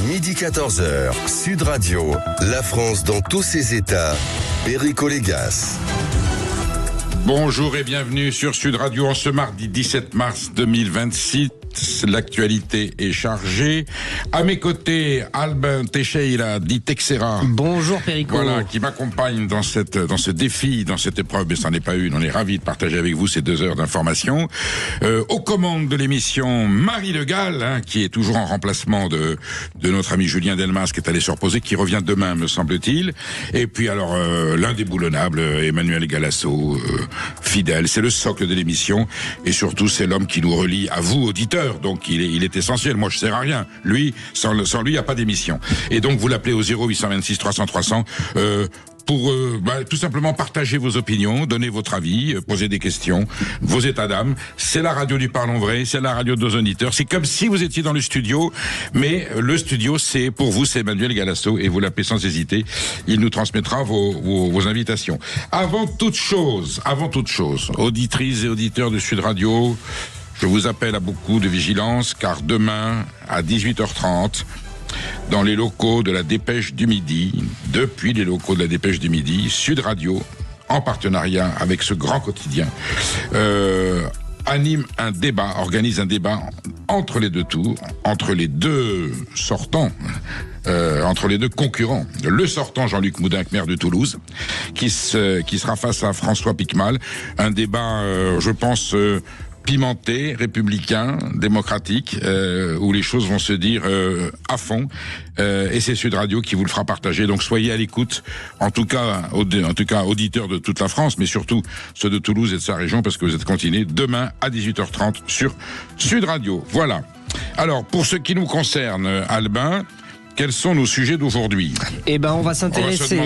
Midi 14h, Sud Radio, la France dans tous ses états, Perico Légas. Bonjour et bienvenue sur Sud Radio en ce mardi 17 mars 2026. L'actualité est chargée. À mes côtés, Albin Teixeira dit Texera. Bonjour Perico. Voilà, qui m'accompagne dans ce défi, dans cette épreuve, mais ça n'est pas une. On est ravis de partager avec vous ces 2 heures d'information. Aux commandes de l'émission, Marie Le Gall, qui est toujours en remplacement de notre ami Julien Delmas, qui est allé se reposer, qui revient demain, me semble-t-il. Et puis alors, l'indéboulonnable Emmanuel Galasso, fidèle. C'est le socle de l'émission. Et surtout, c'est l'homme qui nous relie à vous, auditeurs. Donc il est essentiel. Moi je sers à rien. Lui, sans lui, il n'y a pas d'émission. Et donc vous l'appelez au 0826 300 300 pour tout simplement partager vos opinions, donner votre avis, poser des questions, vos états d'âme. C'est la radio du Parlons Vrai, c'est la radio de nos auditeurs. C'est comme si vous étiez dans le studio, mais le studio, c'est pour vous, c'est Emmanuel Galasso, et vous l'appelez sans hésiter. Il nous transmettra vos invitations. Avant toute chose, auditrices et auditeurs de Sud Radio, je vous appelle à beaucoup de vigilance, car demain, à 18h30, dans les locaux de la Dépêche du Midi, depuis les locaux de la Dépêche du Midi, Sud Radio, en partenariat avec ce grand quotidien, organise un débat entre les deux tours, entre les deux sortants, entre les deux concurrents. Le sortant Jean-Luc Moudenc, maire de Toulouse, qui sera face à François Piquemal. Un débat, je pense, pimenté, républicain, démocratique, où les choses vont se dire à fond, et c'est Sud Radio qui vous le fera partager. Donc soyez à l'écoute, en tout cas auditeurs de toute la France, mais surtout ceux de Toulouse et de sa région, parce que vous êtes continés demain à 18h30 sur Sud Radio. Voilà. Alors pour ce qui nous concerne, Albin, quels sont nos sujets d'aujourd'hui? Eh ben, on va s'intéresser,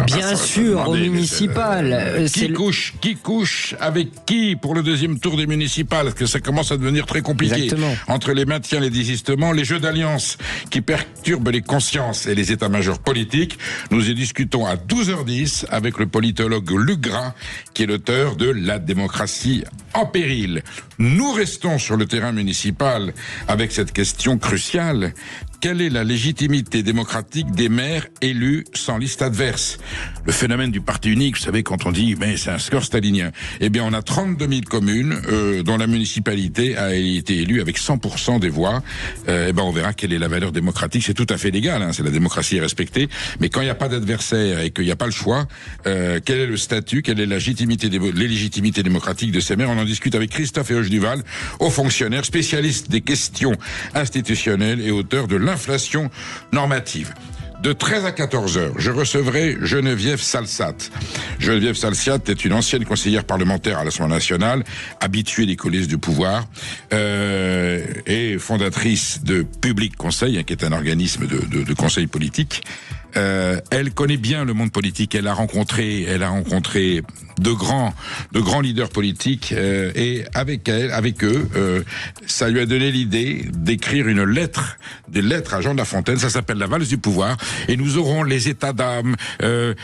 bien sûr, aux municipales. Qui couche avec qui pour le deuxième tour des municipales? Parce que ça commence à devenir très compliqué. Exactement. Entre les maintiens, les désistements, les jeux d'alliance qui perturbent les consciences et les états-majors politiques. Nous y discutons à 12h10 avec le politologue Luc Gras, qui est l'auteur de La démocratie en péril. Nous restons sur le terrain municipal avec cette question cruciale. Quelle est la légitimité démocratique des maires élus sans liste adverse? Le phénomène du parti unique, vous savez, quand on dit mais c'est un score stalinien. Eh bien, on a 32 000 communes dont la municipalité a été élue avec 100% des voix. On verra quelle est la valeur démocratique. C'est tout à fait légal, c'est la démocratie est respectée. Mais quand il n'y a pas d'adversaire et qu'il n'y a pas le choix, quel est le statut, quelle est la légitimité démocratique de ces maires? On en discute avec Christophe Eoche-Duval, haut fonctionnaire, spécialiste des questions institutionnelles et auteur de l'inflation normative. De 13 à 14 heures, je recevrai Geneviève Salsat. Geneviève Salsat est une ancienne conseillère parlementaire à l'Assemblée nationale, habituée des coulisses du pouvoir, et fondatrice de Public Conseil, qui est un organisme de conseil politique. Elle connaît bien le monde politique. Elle a rencontré de grands leaders politiques, et avec eux, ça lui a donné l'idée d'écrire des lettres à Jean de La Fontaine. Ça s'appelle La valse du pouvoir, et nous aurons les états d'âme,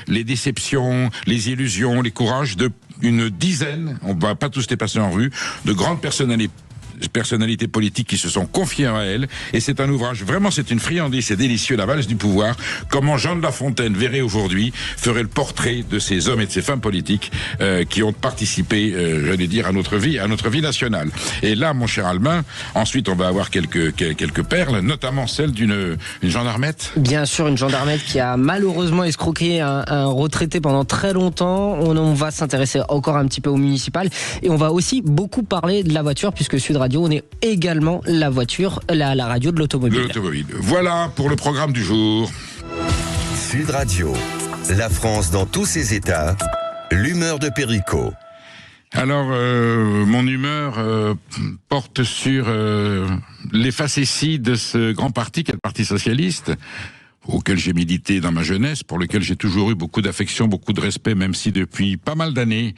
les déceptions, les illusions, les courages d'une dizaine, on va pas tous les passer en revue, de grandes personnalités politiques qui se sont confiées à elle, et c'est un ouvrage, vraiment c'est une friandise, c'est délicieux, La valse du pouvoir, comment Jean de La Fontaine verrait aujourd'hui, ferait le portrait de ces hommes et de ces femmes politiques qui ont participé, j'allais dire, à notre vie nationale. Et là, mon cher Albin, ensuite on va avoir quelques perles, notamment celle d'une gendarmette. Bien sûr, une gendarmette qui a malheureusement escroqué un retraité pendant très longtemps. On va s'intéresser encore un petit peu au municipal, et on va aussi beaucoup parler de la voiture, puisque Sud Radio, on est également la radio de l'automobile. Voilà pour le programme du jour. Sud Radio, la France dans tous ses états, l'humeur de Perico. Alors, mon humeur porte sur les facéties de ce grand parti qu'est le Parti Socialiste, auquel j'ai milité dans ma jeunesse, pour lequel j'ai toujours eu beaucoup d'affection, beaucoup de respect, même si depuis pas mal d'années,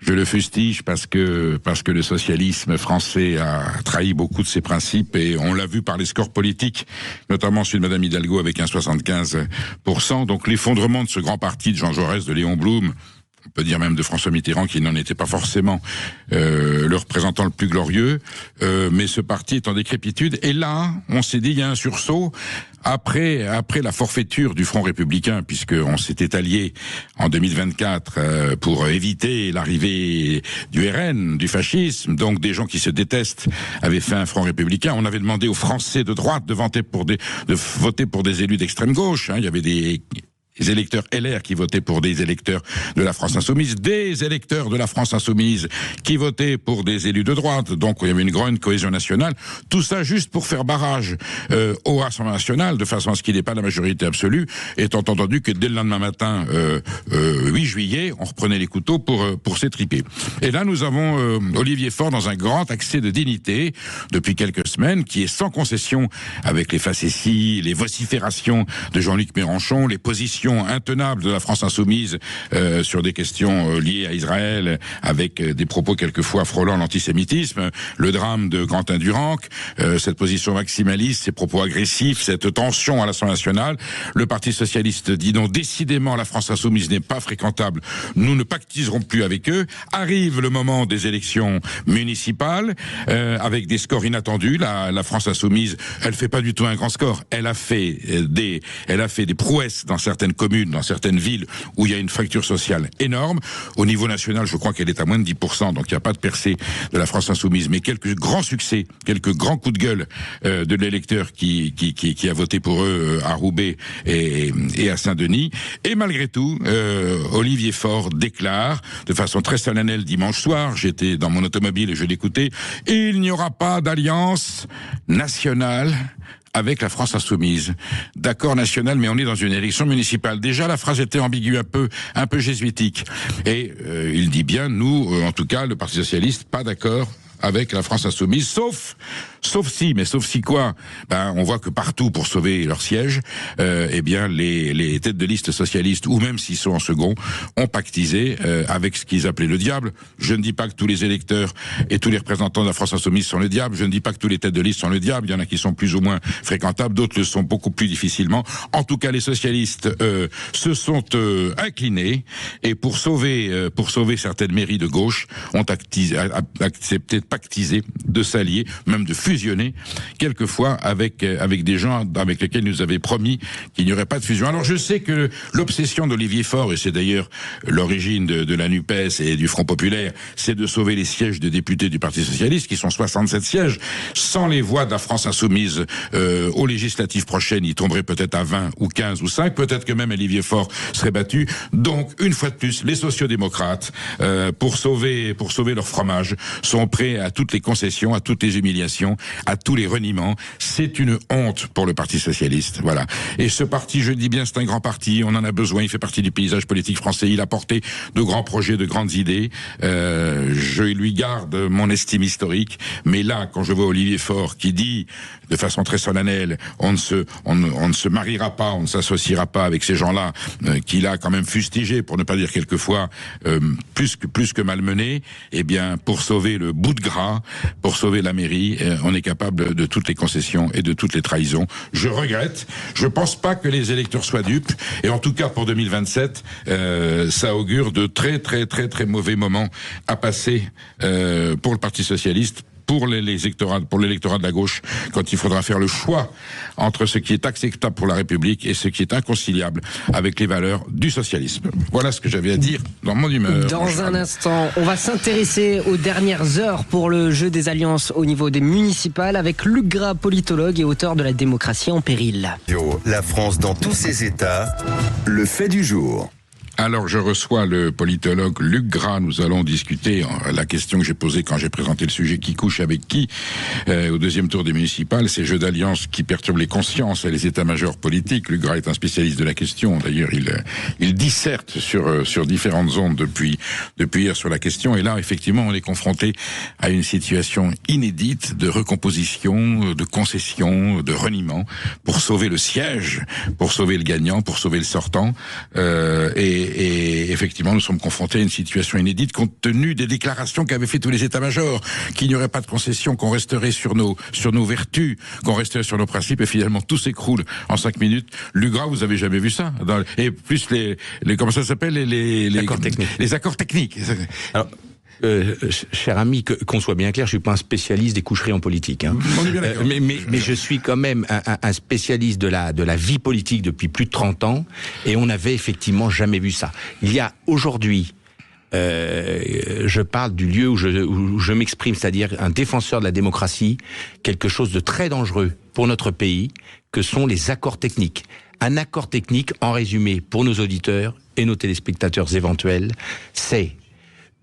je le fustige parce que le socialisme français a trahi beaucoup de ses principes, et on l'a vu par les scores politiques, notamment celui de Madame Hidalgo avec un 75%. Donc l'effondrement de ce grand parti de Jean Jaurès, de Léon Blum, on peut dire même de François Mitterrand, qui n'en était pas forcément le représentant le plus glorieux, mais ce parti est en décrépitude. Et là, on s'est dit, il y a un sursaut après la forfaiture du Front républicain, puisqu'on s'était allié en 2024 pour éviter l'arrivée du RN, du fascisme, donc des gens qui se détestent avaient fait un Front républicain. On avait demandé aux Français de droite de voter pour des élus d'extrême gauche. Il y avait des électeurs LR qui votaient pour des électeurs de la France Insoumise, des électeurs de la France Insoumise qui votaient pour des élus de droite. Donc il y avait une grande cohésion nationale. Tout ça juste pour faire barrage au Rassemblement national, de façon à ce qu'il n'ait pas la majorité absolue, étant entendu que dès le lendemain matin, 8 juillet, on reprenait les couteaux pour s'étriper. Et là, nous avons Olivier Faure dans un grand accès de dignité depuis quelques semaines, qui est sans concession avec les facéties, les vociférations de Jean-Luc Mélenchon, les positions intenable de la France Insoumise sur des questions liées à Israël, avec des propos quelquefois frôlant l'antisémitisme, le drame de Quentin Durand, cette position maximaliste, ces propos agressifs, cette tension à l'Assemblée nationale. Le Parti socialiste dit non, décidément la France Insoumise n'est pas fréquentable, nous ne pactiserons plus avec eux. Arrive le moment des élections municipales, avec des scores inattendus. La France Insoumise, elle fait pas du tout un grand score, elle a fait des prouesses dans certaines communes, dans certaines villes où il y a une fracture sociale énorme. Au niveau national, je crois qu'elle est à moins de 10%, donc il n'y a pas de percée de la France Insoumise, mais quelques grands succès, quelques grands coups de gueule de l'électeur qui a voté pour eux à Roubaix et à Saint-Denis. Et malgré tout, Olivier Faure déclare de façon très solennelle dimanche soir, j'étais dans mon automobile et je l'écoutais, il n'y aura pas d'alliance nationale avec la France Insoumise. D'accord national, mais on est dans une élection municipale. Déjà, la phrase était ambiguë, un peu jésuitique. Et il dit bien, nous, en tout cas, le Parti socialiste, pas d'accord avec la France Insoumise, sauf si quoi? On voit que partout, pour sauver leur siège, eh bien les têtes de liste socialistes, ou même s'ils sont en second, ont pactisé avec ce qu'ils appelaient le diable. Je ne dis pas que tous les électeurs et tous les représentants de la France Insoumise sont le diable. Je ne dis pas que tous les têtes de liste sont le diable. Il y en a qui sont plus ou moins fréquentables, d'autres le sont beaucoup plus difficilement. En tout cas, les socialistes se sont inclinés et pour sauver certaines mairies de gauche, ont accepté de pactiser, de s'allier, même de fusionner, quelquefois avec des gens avec lesquels nous avaient promis qu'il n'y aurait pas de fusion. Alors je sais que l'obsession d'Olivier Faure, et c'est d'ailleurs l'origine de la NUPES et du Front Populaire, c'est de sauver les sièges de députés du Parti Socialiste, qui sont 67 sièges. Sans les voix de la France Insoumise aux législatives prochaines, ils tomberaient peut-être à 20 ou 15 ou 5, peut-être que même Olivier Faure serait battu. Donc, une fois de plus, les sociodémocrates, pour sauver leur fromage, sont prêts à toutes les concessions, à toutes les humiliations, à tous les reniements. C'est une honte pour le Parti socialiste, voilà. Et ce parti, je dis bien, c'est un grand parti, on en a besoin, il fait partie du paysage politique français, il a porté de grands projets, de grandes idées, je lui garde mon estime historique, mais là, quand je vois Olivier Faure qui dit de façon très solennelle, on ne se mariera pas, on ne s'associera pas avec ces gens-là, qu'il a quand même fustigé, pour ne pas dire quelquefois plus que malmené, eh bien, pour sauver le bout de gras, pour sauver la mairie, on est capable de toutes les concessions et de toutes les trahisons. Je regrette, je pense pas que les électeurs soient dupes, et en tout cas pour 2027, ça augure de très très très très mauvais moments à passer pour le Parti socialiste, pour l'électorat de la gauche, quand il faudra faire le choix entre ce qui est acceptable pour la République et ce qui est inconciliable avec les valeurs du socialisme. Voilà ce que j'avais à dire dans mon humeur. Dans un instant, on va s'intéresser aux dernières heures pour le jeu des alliances au niveau des municipales avec Luc Gras, politologue et auteur de La démocratie en péril. La France dans tous ses états, le fait du jour. Alors, je reçois le politologue Luc Gras. Nous allons discuter la question que j'ai posée quand j'ai présenté le sujet qui couche avec qui au deuxième tour des municipales, ces jeux d'alliance qui perturbent les consciences et les états-majors politiques. Luc Gras est un spécialiste de la question. D'ailleurs, il disserte sur différentes ondes depuis hier sur la question. Et là, effectivement, on est confronté à une situation inédite de recomposition, de concession, de reniement pour sauver le siège, pour sauver le gagnant, pour sauver le sortant. Et effectivement, nous sommes confrontés à une situation inédite compte tenu des déclarations qu'avaient fait tous les états-majors, qu'il n'y aurait pas de concession, qu'on resterait sur nos vertus, qu'on resterait sur nos principes, et finalement tout s'écroule en 5 minutes. Luc Gras, vous avez jamais vu ça? Et plus les comment ça s'appelle, les accords techniques. Les accords techniques. Alors, cher ami, qu'on soit bien clair, je suis pas un spécialiste des coucheries en politique. Hein. Mais je suis quand même un spécialiste de la vie politique depuis plus de 30 ans, et on n'avait effectivement jamais vu ça. Il y a aujourd'hui, je parle du lieu où je m'exprime, c'est-à-dire un défenseur de la démocratie, quelque chose de très dangereux pour notre pays, que sont les accords techniques. Un accord technique, en résumé, pour nos auditeurs et nos téléspectateurs éventuels, c'est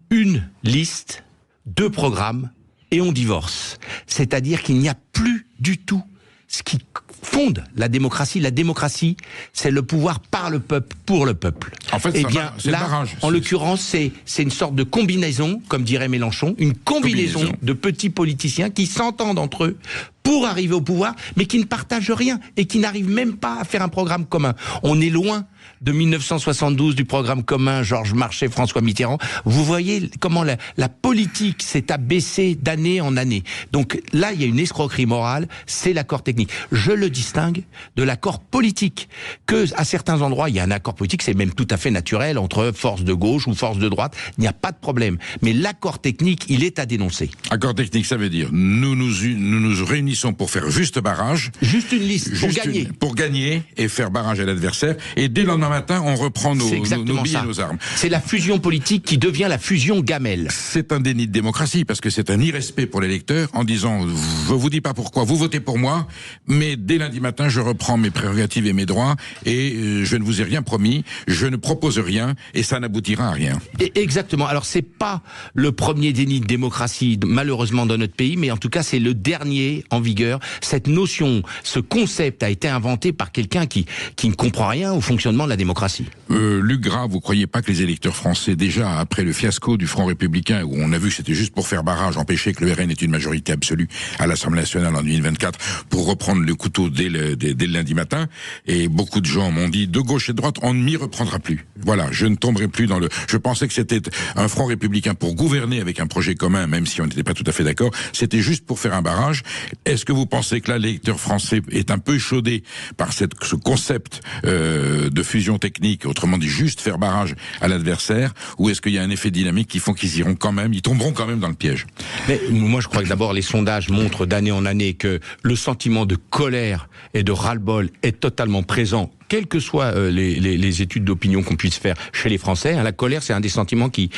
une liste, 2 programmes, et on divorce. C'est-à-dire qu'il n'y a plus du tout ce qui fonde la démocratie. La démocratie, c'est le pouvoir par le peuple, pour le peuple. En fait, eh bien, c'est là, le barrage. En l'occurrence, c'est une sorte de combinaison, comme dirait Mélenchon, une combinaison de petits politiciens qui s'entendent entre eux pour arriver au pouvoir, mais qui ne partagent rien et qui n'arrivent même pas à faire un programme commun. On est loin de 1972 du programme commun Georges Marchais, François Mitterrand. Vous voyez comment la politique s'est abaissée d'année en année. Donc là, il y a une escroquerie morale, c'est l'accord technique. Je le distingue de l'accord politique, que à certains endroits, il y a un accord politique, c'est même tout à fait naturel entre force de gauche ou force de droite, il n'y a pas de problème. Mais l'accord technique, il est à dénoncer. Accord technique, ça veut dire nous nous réunissons pour faire juste barrage. Juste une liste, pour gagner. Pour gagner et faire barrage à l'adversaire. Et dès le lendemain matin, on reprend nos billes et nos armes. C'est la fusion politique qui devient la fusion gamelle. C'est un déni de démocratie, parce que c'est un irrespect pour l'électeur en disant, je vous dis pas pourquoi, vous votez pour moi, mais dès lundi matin, je reprends mes prérogatives et mes droits, et je ne vous ai rien promis, je ne propose rien, et ça n'aboutira à rien. Exactement. Alors c'est pas le premier déni de démocratie, malheureusement, dans notre pays, mais en tout cas, c'est le dernier en vigueur. Cette notion, ce concept a été inventé par quelqu'un qui ne comprend rien au fonctionnement de la démocratie. Luc Gras, vous croyez pas que les électeurs français, déjà après le fiasco du Front Républicain, où on a vu que c'était juste pour faire barrage, empêcher que le RN ait une majorité absolue à l'Assemblée nationale en 2024, pour reprendre le couteau dès le lundi matin, et beaucoup de gens m'ont dit, de gauche et de droite, on ne m'y reprendra plus. Voilà, je ne tomberai plus dans le... Je pensais que c'était un Front Républicain pour gouverner avec un projet commun, même si on n'était pas tout à fait d'accord, c'était juste pour faire un barrage. Est-ce que vous pensez que là, l'électeur français est un peu échaudé par ce concept de fusion technique, autrement dit juste faire barrage à l'adversaire, ou est-ce qu'il y a un effet dynamique qui font qu'ils ils tomberont quand même dans le piège? Mais moi, je crois que d'abord, les sondages montrent d'année en année que le sentiment de colère et de ras-le-bol est totalement présent, quelles que soient les études d'opinion qu'on puisse faire chez les Français. La colère, c'est un des sentiments qui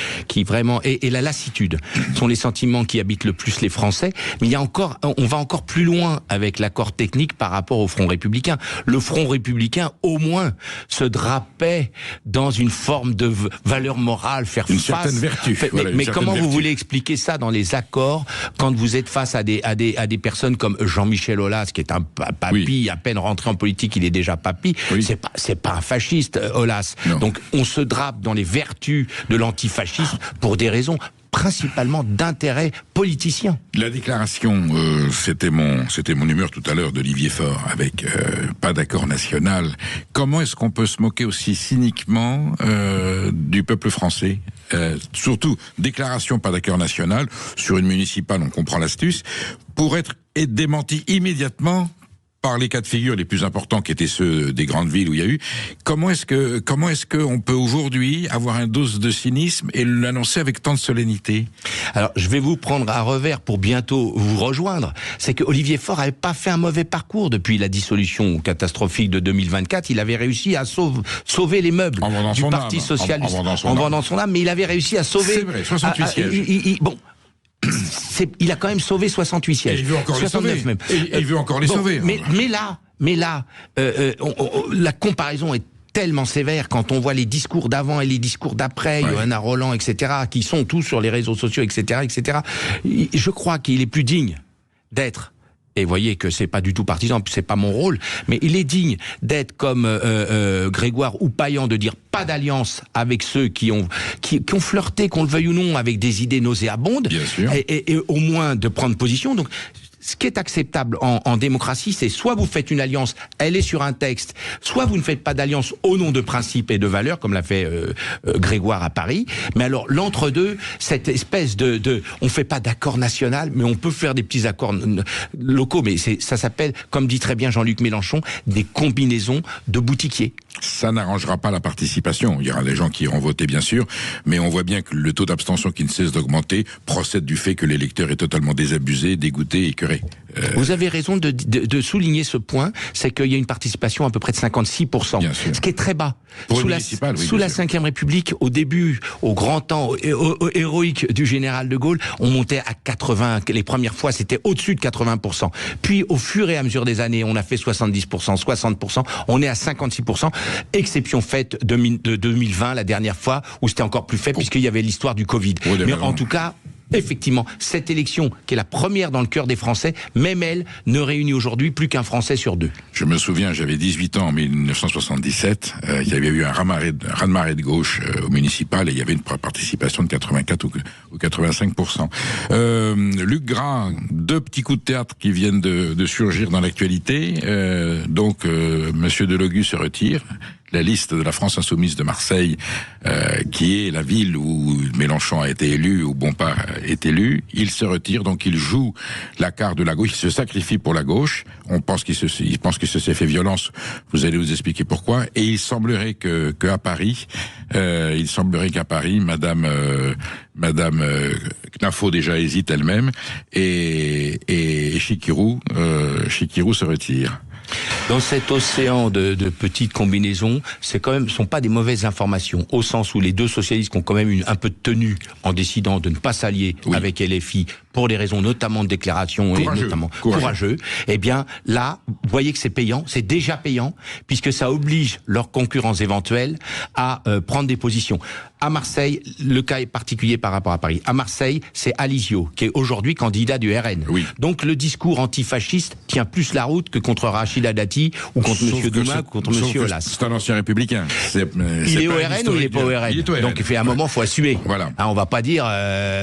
vraiment... Et la lassitude sont les sentiments qui habitent le plus les Français. Mais il y a encore, on va encore plus loin avec l'accord technique par rapport au Front républicain. Le Front républicain, au moins, se drapait dans une forme de valeur morale, faire une face... certaine vertu. Mais comment vous voulez expliquer ça dans les accords quand vous êtes face à des personnes comme Jean-Michel Aulas, qui est un papy, oui, à peine rentré en politique, il est déjà papy. Oui. C'est pas un fasciste, Aulas. Non. Donc on se drape dans les vertus de l'antifascisme pour des raisons principalement d'intérêt politicien. La déclaration, c'était mon humeur tout à l'heure d'Olivier Faure, avec pas d'accord national. Comment est-ce qu'on peut se moquer aussi cyniquement du peuple français, surtout déclaration pas d'accord national sur une municipale, on comprend l'astuce, pour être démenti immédiatement par les cas de figure les plus importants qui étaient ceux des grandes villes où il y a eu. Comment est-ce que on peut aujourd'hui avoir un dose de cynisme et l'annoncer avec tant de solennité? Alors, je vais vous prendre à revers pour bientôt vous rejoindre. C'est que Olivier Faure n'avait pas fait un mauvais parcours depuis la dissolution catastrophique de 2024. Il avait réussi à sauver les meubles du Parti socialiste en vendant son âme, mais il avait réussi à sauver... C'est vrai, 68 sièges. Bon... il a quand même sauvé 68 sièges. Et il veut encore 69 les sauver. Même. Et il veut encore les sauver. Mais là, la comparaison est tellement sévère quand on voit les discours d'avant et les discours d'après, ouais. Johanna Roland, etc., qui sont tous sur les réseaux sociaux, etc., etc. Je crois qu'il est plus digne d'être... Et vous voyez que c'est pas du tout partisan, c'est pas mon rôle, mais il est digne d'être comme Grégoire Oupaillan, de dire pas d'alliance avec ceux qui ont flirté, qu'on le veuille ou non, avec des idées nauséabondes, bien sûr. Et au moins de prendre position. Donc, ce qui est acceptable en démocratie, c'est soit vous faites une alliance, elle est sur un texte, soit vous ne faites pas d'alliance au nom de principes et de valeurs, comme l'a fait Grégoire à Paris. Mais alors, l'entre-deux, cette espèce on fait pas d'accord national, mais on peut faire des petits accords locaux, mais ça s'appelle, comme dit très bien Jean-Luc Mélenchon, des combinaisons de boutiquiers. Ça n'arrangera pas la participation. Il y aura des gens qui iront voter, bien sûr, mais on voit bien que le taux d'abstention qui ne cesse d'augmenter procède du fait que l'électeur est totalement désabusé, dégoûté, écœuré. Vous avez raison de souligner ce point, c'est qu'il y a une participation à peu près de 56%, ce qui est très bas. Sous la Ve République, au début, au grand temps héroïque du général de Gaulle, on montait à 80, les premières fois c'était au-dessus de 80%. Puis au fur et à mesure des années, on a fait 70%, 60%, on est à 56%, exception faite de 2020, la dernière fois, où c'était encore plus faible, puisqu'il y avait l'histoire du Covid. Mais en tout cas, effectivement, cette élection, qui est la première dans le cœur des Français, même elle, ne réunit aujourd'hui plus qu'un Français sur 2. Je me souviens, j'avais 18 ans en 1977, il y avait eu un raz-de-marée de gauche au municipal, et il y avait une participation de 84 ou 85%. Luc Gras, 2 petits coups de théâtre qui viennent de surgir dans l'actualité. Monsieur Delogu se retire. La liste de la France Insoumise de Marseille, qui est la ville où Mélenchon a été élu, où Bompard est élu, il se retire, donc il joue la carte de la gauche, il se sacrifie pour la gauche. Il pense qu'il se s'est fait violence. Vous allez nous expliquer pourquoi. Et il semblerait qu'à Paris, Madame Knafo déjà hésite elle-même, et Chikirou se retire. Dans cet océan de petites combinaisons, sont pas des mauvaises informations, au sens où les deux socialistes qui ont quand même eu un peu de tenue en décidant de ne pas s'allier avec LFI pour des raisons notamment de déclaration et notamment courageux. Eh bien là, vous voyez que c'est payant, c'est déjà payant, puisque ça oblige leurs concurrents éventuels à prendre des positions. À Marseille, le cas est particulier par rapport à Paris. À Marseille, c'est Alizio, qui est aujourd'hui candidat du RN. Oui. Donc le discours antifasciste tient plus la route que contre Rachida Dati ou contre M. Douma ou contre M. Olas. C'est un ancien républicain. Il est au RN ou il n'est pas au RN? Il est au RN. Donc il fait un moment, faut assumer. Voilà. On va pas dire,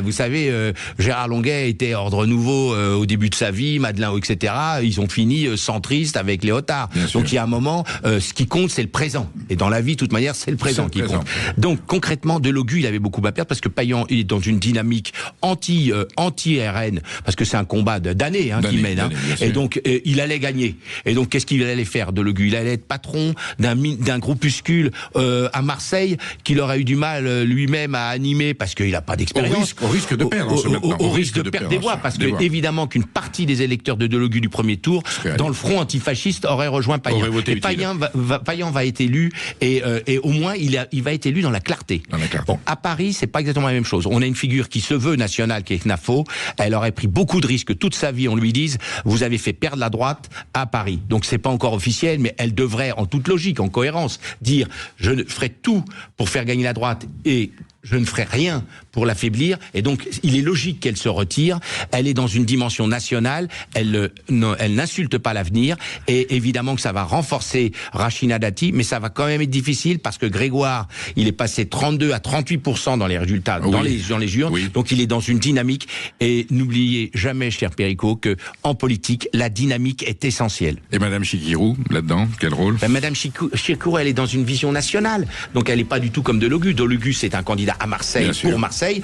vous savez, Gérard Longuet était Ordre Nouveau au début de sa vie, Madeleine, etc. Ils ont fini centristes avec Léotard. Donc il y a un moment, ce qui compte, c'est le présent. Et dans la vie, de toute manière, c'est le présent qui compte. Donc concrètement, Delogu, il avait beaucoup à perdre parce que Payan, il est dans une dynamique anti-RN, parce que c'est un combat d'années qu'il mène. Et donc, il allait gagner. Et donc, qu'est-ce qu'il allait faire, Delogu? Il allait être patron d'un groupuscule à Marseille qu'il aurait eu du mal lui-même à animer parce qu'il n'a pas d'expérience. Au risque de perdre en ce moment. Au risque de perdre des voix, parce que évidemment qu'une partie des électeurs de Delogu du premier tour, dans le front antifasciste, aurait rejoint Payan. Et Payan va être élu, et au moins, il va être élu dans la clarté. Bon, à Paris, c'est pas exactement la même chose. On a une figure qui se veut nationale, qui est Knafo. Elle aurait pris beaucoup de risques toute sa vie. On lui dise, vous avez fait perdre la droite à Paris. Donc c'est pas encore officiel, mais elle devrait, en toute logique, en cohérence, dire, je ferai tout pour faire gagner la droite et je ne ferai rien pour l'affaiblir, et donc il est logique qu'elle se retire. Elle est dans une dimension nationale, elle n'insulte pas l'avenir, et évidemment que ça va renforcer Rachida Dati, mais ça va quand même être difficile parce que Grégoire, il est passé 32 à 38% dans les résultats, dans les urnes, donc il est dans une dynamique, et n'oubliez jamais, cher Perico, que en politique, la dynamique est essentielle. Et Madame Chikirou, là-dedans, quel rôle? Madame Chikirou, elle est dans une vision nationale, donc elle n'est pas du tout comme Delogu. Delogu, c'est un candidat à Marseille, pour Marseille.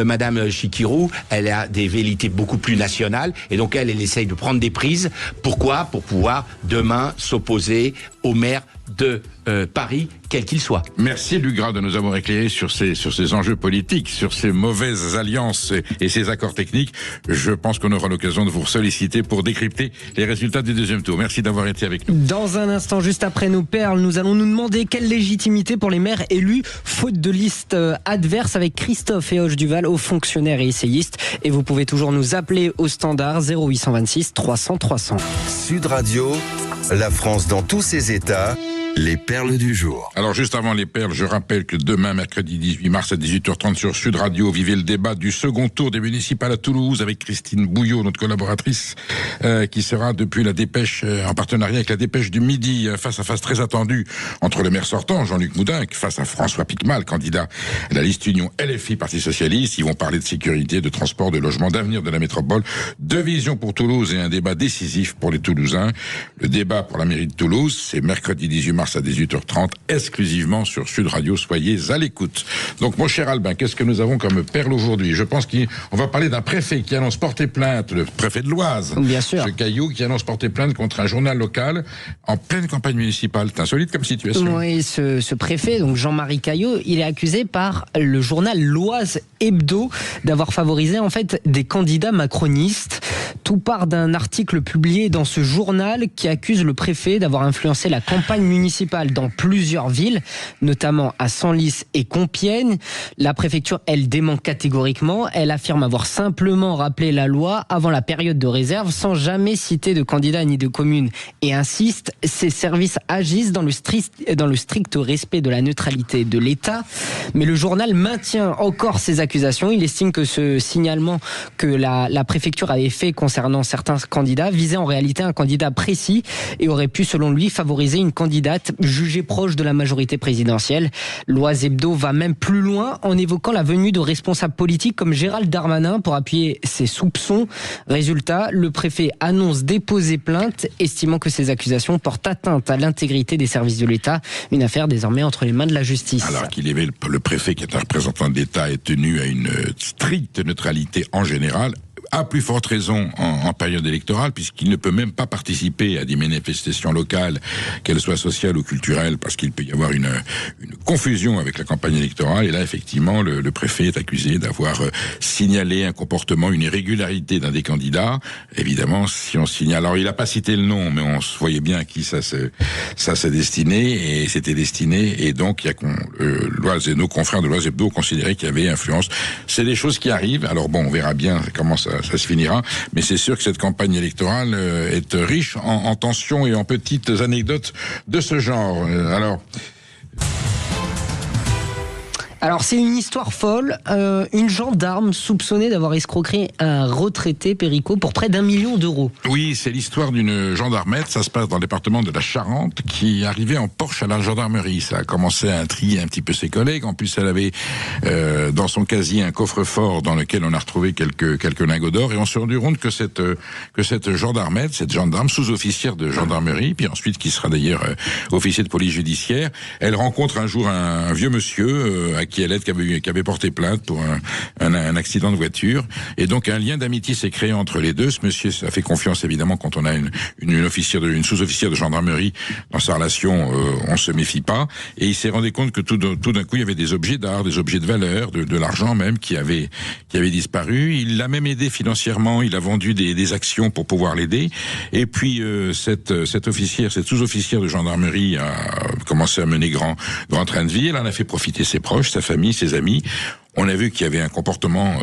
Madame Chikirou, elle a des velléités beaucoup plus nationales, et donc elle essaye de prendre des prises. Pourquoi? Pour pouvoir demain s'opposer au maire de Paris, quel qu'il soit. Merci Luc Gras de nous avoir éclairé sur ces enjeux politiques, sur ces mauvaises alliances et ces accords techniques. Je pense qu'on aura l'occasion de vous solliciter pour décrypter les résultats du deuxième tour. Merci d'avoir été avec nous. Dans un instant, juste après nos perles, nous allons nous demander quelle légitimité pour les maires élus, faute de liste adverse, avec Christophe et Hoche Duval, hauts fonctionnaires et essayistes. Et vous pouvez toujours nous appeler au standard 0826 300 300. Sud Radio, la France dans tous ses états. Les perles du jour. Alors juste avant les perles, je rappelle que demain, mercredi 18 mars à 18h30 sur Sud Radio, vivez le débat du second tour des municipales à Toulouse avec Christine Bouillot, notre collaboratrice, qui sera depuis la Dépêche, en partenariat avec la Dépêche du Midi, face à face très attendu entre le maire sortant, Jean-Luc Moudinque, face à François Piquemal, candidat à la liste Union LFI, Parti Socialiste. Ils vont parler de sécurité, de transport, de logement, d'avenir de la métropole, de vision pour Toulouse et un débat décisif pour les Toulousains. Le débat pour la mairie de Toulouse, c'est mercredi 18 mars mars à 18h30, exclusivement sur Sud Radio. Soyez à l'écoute. Donc, mon cher Albin, qu'est-ce que nous avons comme perle aujourd'hui? Je pense qu'on va parler d'un préfet qui annonce porter plainte, le préfet de l'Oise, bien sûr, M. Caillou, qui annonce porter plainte contre un journal local en pleine campagne municipale. C'est insolite comme situation. Oui, ce préfet, donc Jean-Marie Caillou, il est accusé par le journal l'Oise Hebdo d'avoir favorisé en fait des candidats macronistes. Tout part d'un article publié dans ce journal qui accuse le préfet d'avoir influencé la campagne municipale dans plusieurs villes, notamment à Senlis et Compiègne. La préfecture, elle dément catégoriquement. Elle affirme avoir simplement rappelé la loi avant la période de réserve sans jamais citer de candidats ni de communes et insiste, ces services agissent dans le strict respect de la neutralité de l'État. Mais le journal maintient encore ces accusations. Il estime que ce signalement que la préfecture avait fait concernant certains candidats visait en réalité un candidat précis et aurait pu, selon lui, favoriser une candidate jugée proche de la majorité présidentielle. L'Oise Hebdo va même plus loin en évoquant la venue de responsables politiques comme Gérald Darmanin pour appuyer ses soupçons. Résultat, le préfet annonce déposer plainte, estimant que ces accusations portent atteinte à l'intégrité des services de l'État. Une affaire désormais entre les mains de la justice. Alors qu'il y avait le préfet qui est un représentant de l'État est tenu à une stricte neutralité en général, à plus forte raison en période électorale, puisqu'il ne peut même pas participer à des manifestations locales, qu'elles soient sociales ou culturelles, parce qu'il peut y avoir une confusion avec la campagne électorale. Et là, effectivement, le préfet est accusé d'avoir signalé un comportement, une irrégularité d'un des candidats. Évidemment, si on signale... Alors, il n'a pas cité le nom, mais on se voyait bien à qui ça s'est destiné, et c'était destiné, et donc il y a l'Oise et nos confrères de l'Oise Hebdo considéraient qu'il y avait influence. C'est des choses qui arrivent. Alors bon, on verra bien comment ça se finira, mais c'est sûr que cette campagne électorale est riche en tensions et en petites anecdotes de ce genre. Alors c'est une histoire folle, une gendarme soupçonnée d'avoir escroqué un retraité Perico pour près d'1 million d'euros. Oui, c'est l'histoire d'une gendarmette, ça se passe dans le département de la Charente, qui arrivait en Porsche à la gendarmerie. Ça a commencé à intriguer un petit peu ses collègues. En plus, elle avait dans son casier un coffre-fort dans lequel on a retrouvé quelques lingots d'or, et on s'est rendu compte que cette gendarmette, cette gendarme sous-officière de gendarmerie, puis ensuite qui sera d'ailleurs officier de police judiciaire, elle rencontre un jour un vieux monsieur à qui elle aide, qui avait porté plainte pour un accident de voiture, et donc un lien d'amitié s'est créé entre les deux. Ce monsieur a fait confiance évidemment quand on a une sous-officière de gendarmerie dans sa relation, on se méfie pas, et il s'est rendu compte que tout d'un coup il y avait des objets d'art, des objets de valeur, de l'argent même qui avait disparu. Il l'a même aidé financièrement, il a vendu des actions pour pouvoir l'aider, et puis cette sous-officière de gendarmerie a commencé à mener grand train de vie. Elle en a fait profiter ses proches, sa famille, ses amis. On a vu qu'il y avait un comportement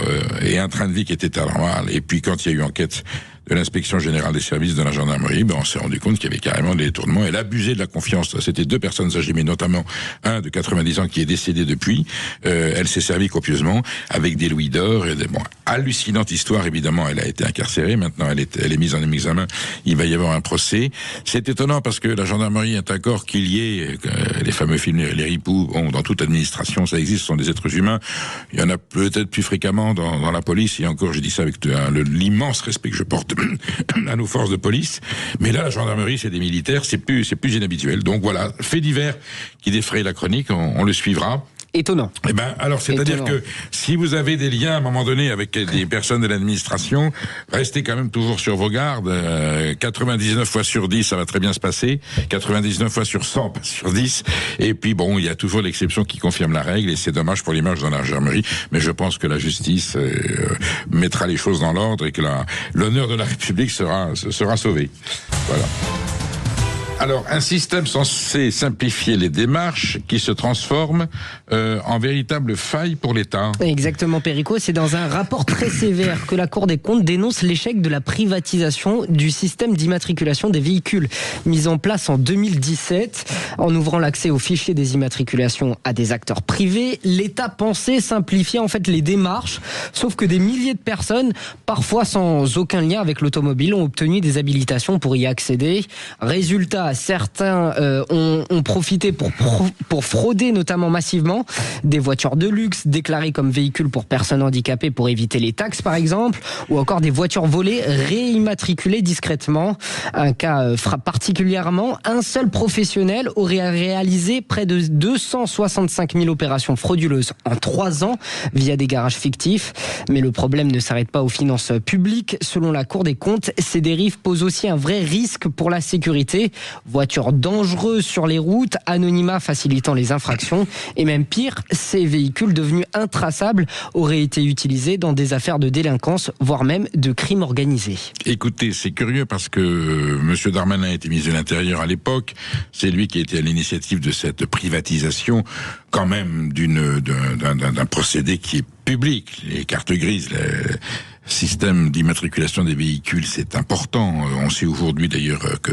et un train de vie qui était anormal. Et puis quand il y a eu enquête de l'inspection générale des services de la gendarmerie, on s'est rendu compte qu'il y avait carrément des détournements. Elle abusait de la confiance. C'était 2 personnes âgées, mais notamment un de 90 ans qui est décédé depuis. Elle s'est servie copieusement avec des louis d'or. Hallucinante histoire, évidemment. Elle a été incarcérée. Maintenant, elle est mise en examen. Il va y avoir un procès. C'est étonnant parce que la gendarmerie est un corps qu'il y ait, les fameux films, les ripoux, dans toute administration, ça existe, ce sont des êtres humains. Il y en a peut-être plus fréquemment dans la police, et encore, je dis ça avec l'immense respect que je porte à nos forces de police. Mais là, la gendarmerie, c'est des militaires, c'est plus inhabituel. Donc voilà, fait divers qui défraye la chronique, on le suivra. Étonnant. Alors, c'est-à-dire que si vous avez des liens à un moment donné avec des personnes de l'administration, restez quand même toujours sur vos gardes. 99 fois sur 10, ça va très bien se passer. 99 fois sur 100, pas sur 10. Et puis il y a toujours l'exception qui confirme la règle, et c'est dommage pour l'image dans la gendarmerie. Mais je pense que la justice mettra les choses dans l'ordre et que l'honneur de la République sera sauvé. Voilà. Alors, un système censé simplifier les démarches qui se transforme en véritable faille pour l'État. Exactement, Perico. C'est dans un rapport très sévère que la Cour des comptes dénonce l'échec de la privatisation du système d'immatriculation des véhicules mis en place en 2017. En ouvrant l'accès aux fichiers des immatriculations à des acteurs privés, l'État pensait simplifier en fait les démarches, sauf que des milliers de personnes, parfois sans aucun lien avec l'automobile, ont obtenu des habilitations pour y accéder. Résultat, cas, certains ont profité pour frauder notamment massivement des voitures de luxe déclarées comme véhicules pour personnes handicapées pour éviter les taxes par exemple, ou encore des voitures volées réimmatriculées discrètement. Un cas frappe particulièrement. Un seul professionnel aurait réalisé près de 265 000 opérations frauduleuses en 3 ans via des garages fictifs. Mais le problème ne s'arrête pas aux finances publiques. Selon la Cour des comptes, ces dérives posent aussi un vrai risque pour la sécurité. Voitures dangereuses sur les routes, anonymat facilitant les infractions et même pire, ces véhicules devenus intraçables auraient été utilisés dans des affaires de délinquance, voire même de crimes organisés. Écoutez, c'est curieux parce que M. Darmanin était ministre de l'Intérieur à l'époque. C'est lui qui était à l'initiative de cette privatisation, quand même, d'un procédé qui est public. Les cartes grises, le système d'immatriculation des véhicules, c'est important. On sait aujourd'hui d'ailleurs que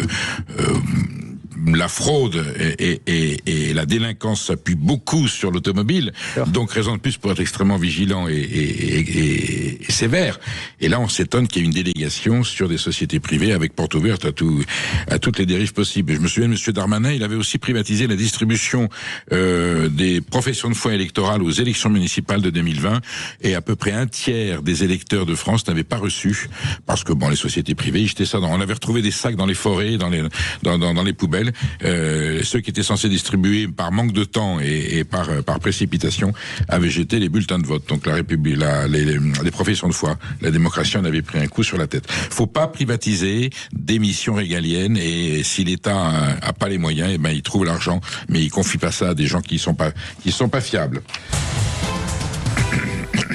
la fraude et la délinquance s'appuient beaucoup sur l'automobile, donc raison de plus pour être extrêmement vigilant et sévère. Et là, on s'étonne qu'il y ait une délégation sur des sociétés privées avec porte ouverte à toutes les dérives possibles. Et je me souviens, M. Darmanin, il avait aussi privatisé la distribution des professions de foi électorales aux élections municipales de 2020, et à peu près un tiers des électeurs de France n'avaient pas reçu, parce que les sociétés privées, ils jetaient ça on avait retrouvé des sacs dans les forêts, dans les poubelles. Ceux qui étaient censés distribuer par manque de temps et par précipitation avaient jeté les bulletins de vote. Donc la République, les professions de foi, la démocratie en avait pris un coup sur la tête. Faut pas privatiser des missions régaliennes, et si l'État a pas les moyens, il trouve l'argent, mais il confie pas ça à des gens qui sont pas fiables.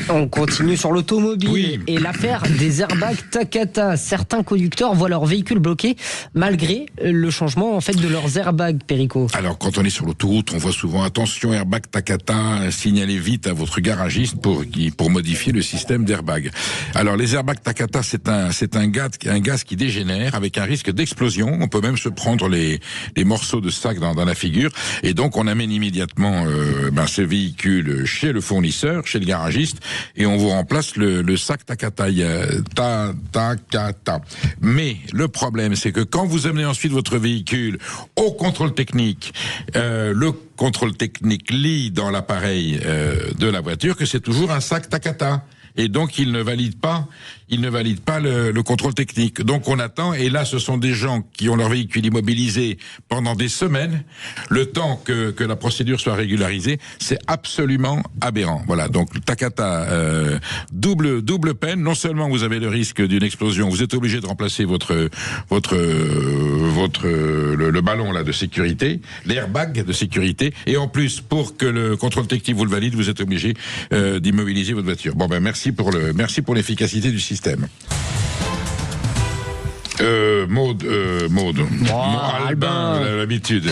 On continue sur l'automobile, oui. Et l'affaire des airbags Takata. Certains conducteurs voient leur véhicule bloqué malgré le changement de leurs airbags, Perico. Alors quand on est sur l'autoroute, on voit souvent attention airbag Takata, signalez vite à votre garagiste pour modifier le système d'airbag. Alors les airbags Takata, c'est un gaz qui dégénère avec un risque d'explosion. On peut même se prendre les morceaux de sac dans la figure, et donc on amène immédiatement ce véhicule chez le fournisseur, chez le garagiste, et on vous remplace le sac Takata. Mais le problème, c'est que quand vous amenez ensuite votre véhicule au contrôle technique, le contrôle technique lit dans l'appareil de la voiture que c'est toujours un sac Takata. Et donc il ne valide pas le contrôle technique. Donc on attend, et là ce sont des gens qui ont leur véhicule immobilisé pendant des semaines, le temps que la procédure soit régularisée. C'est absolument aberrant. Voilà, donc Takata, double peine. Non seulement vous avez le risque d'une explosion, vous êtes obligé de remplacer le ballon là de sécurité, l'airbag de sécurité, et en plus pour que le contrôle technique vous le valide, vous êtes obligé d'immobiliser votre voiture. Merci pour l'efficacité du système. Maud, Albin, l'habitude.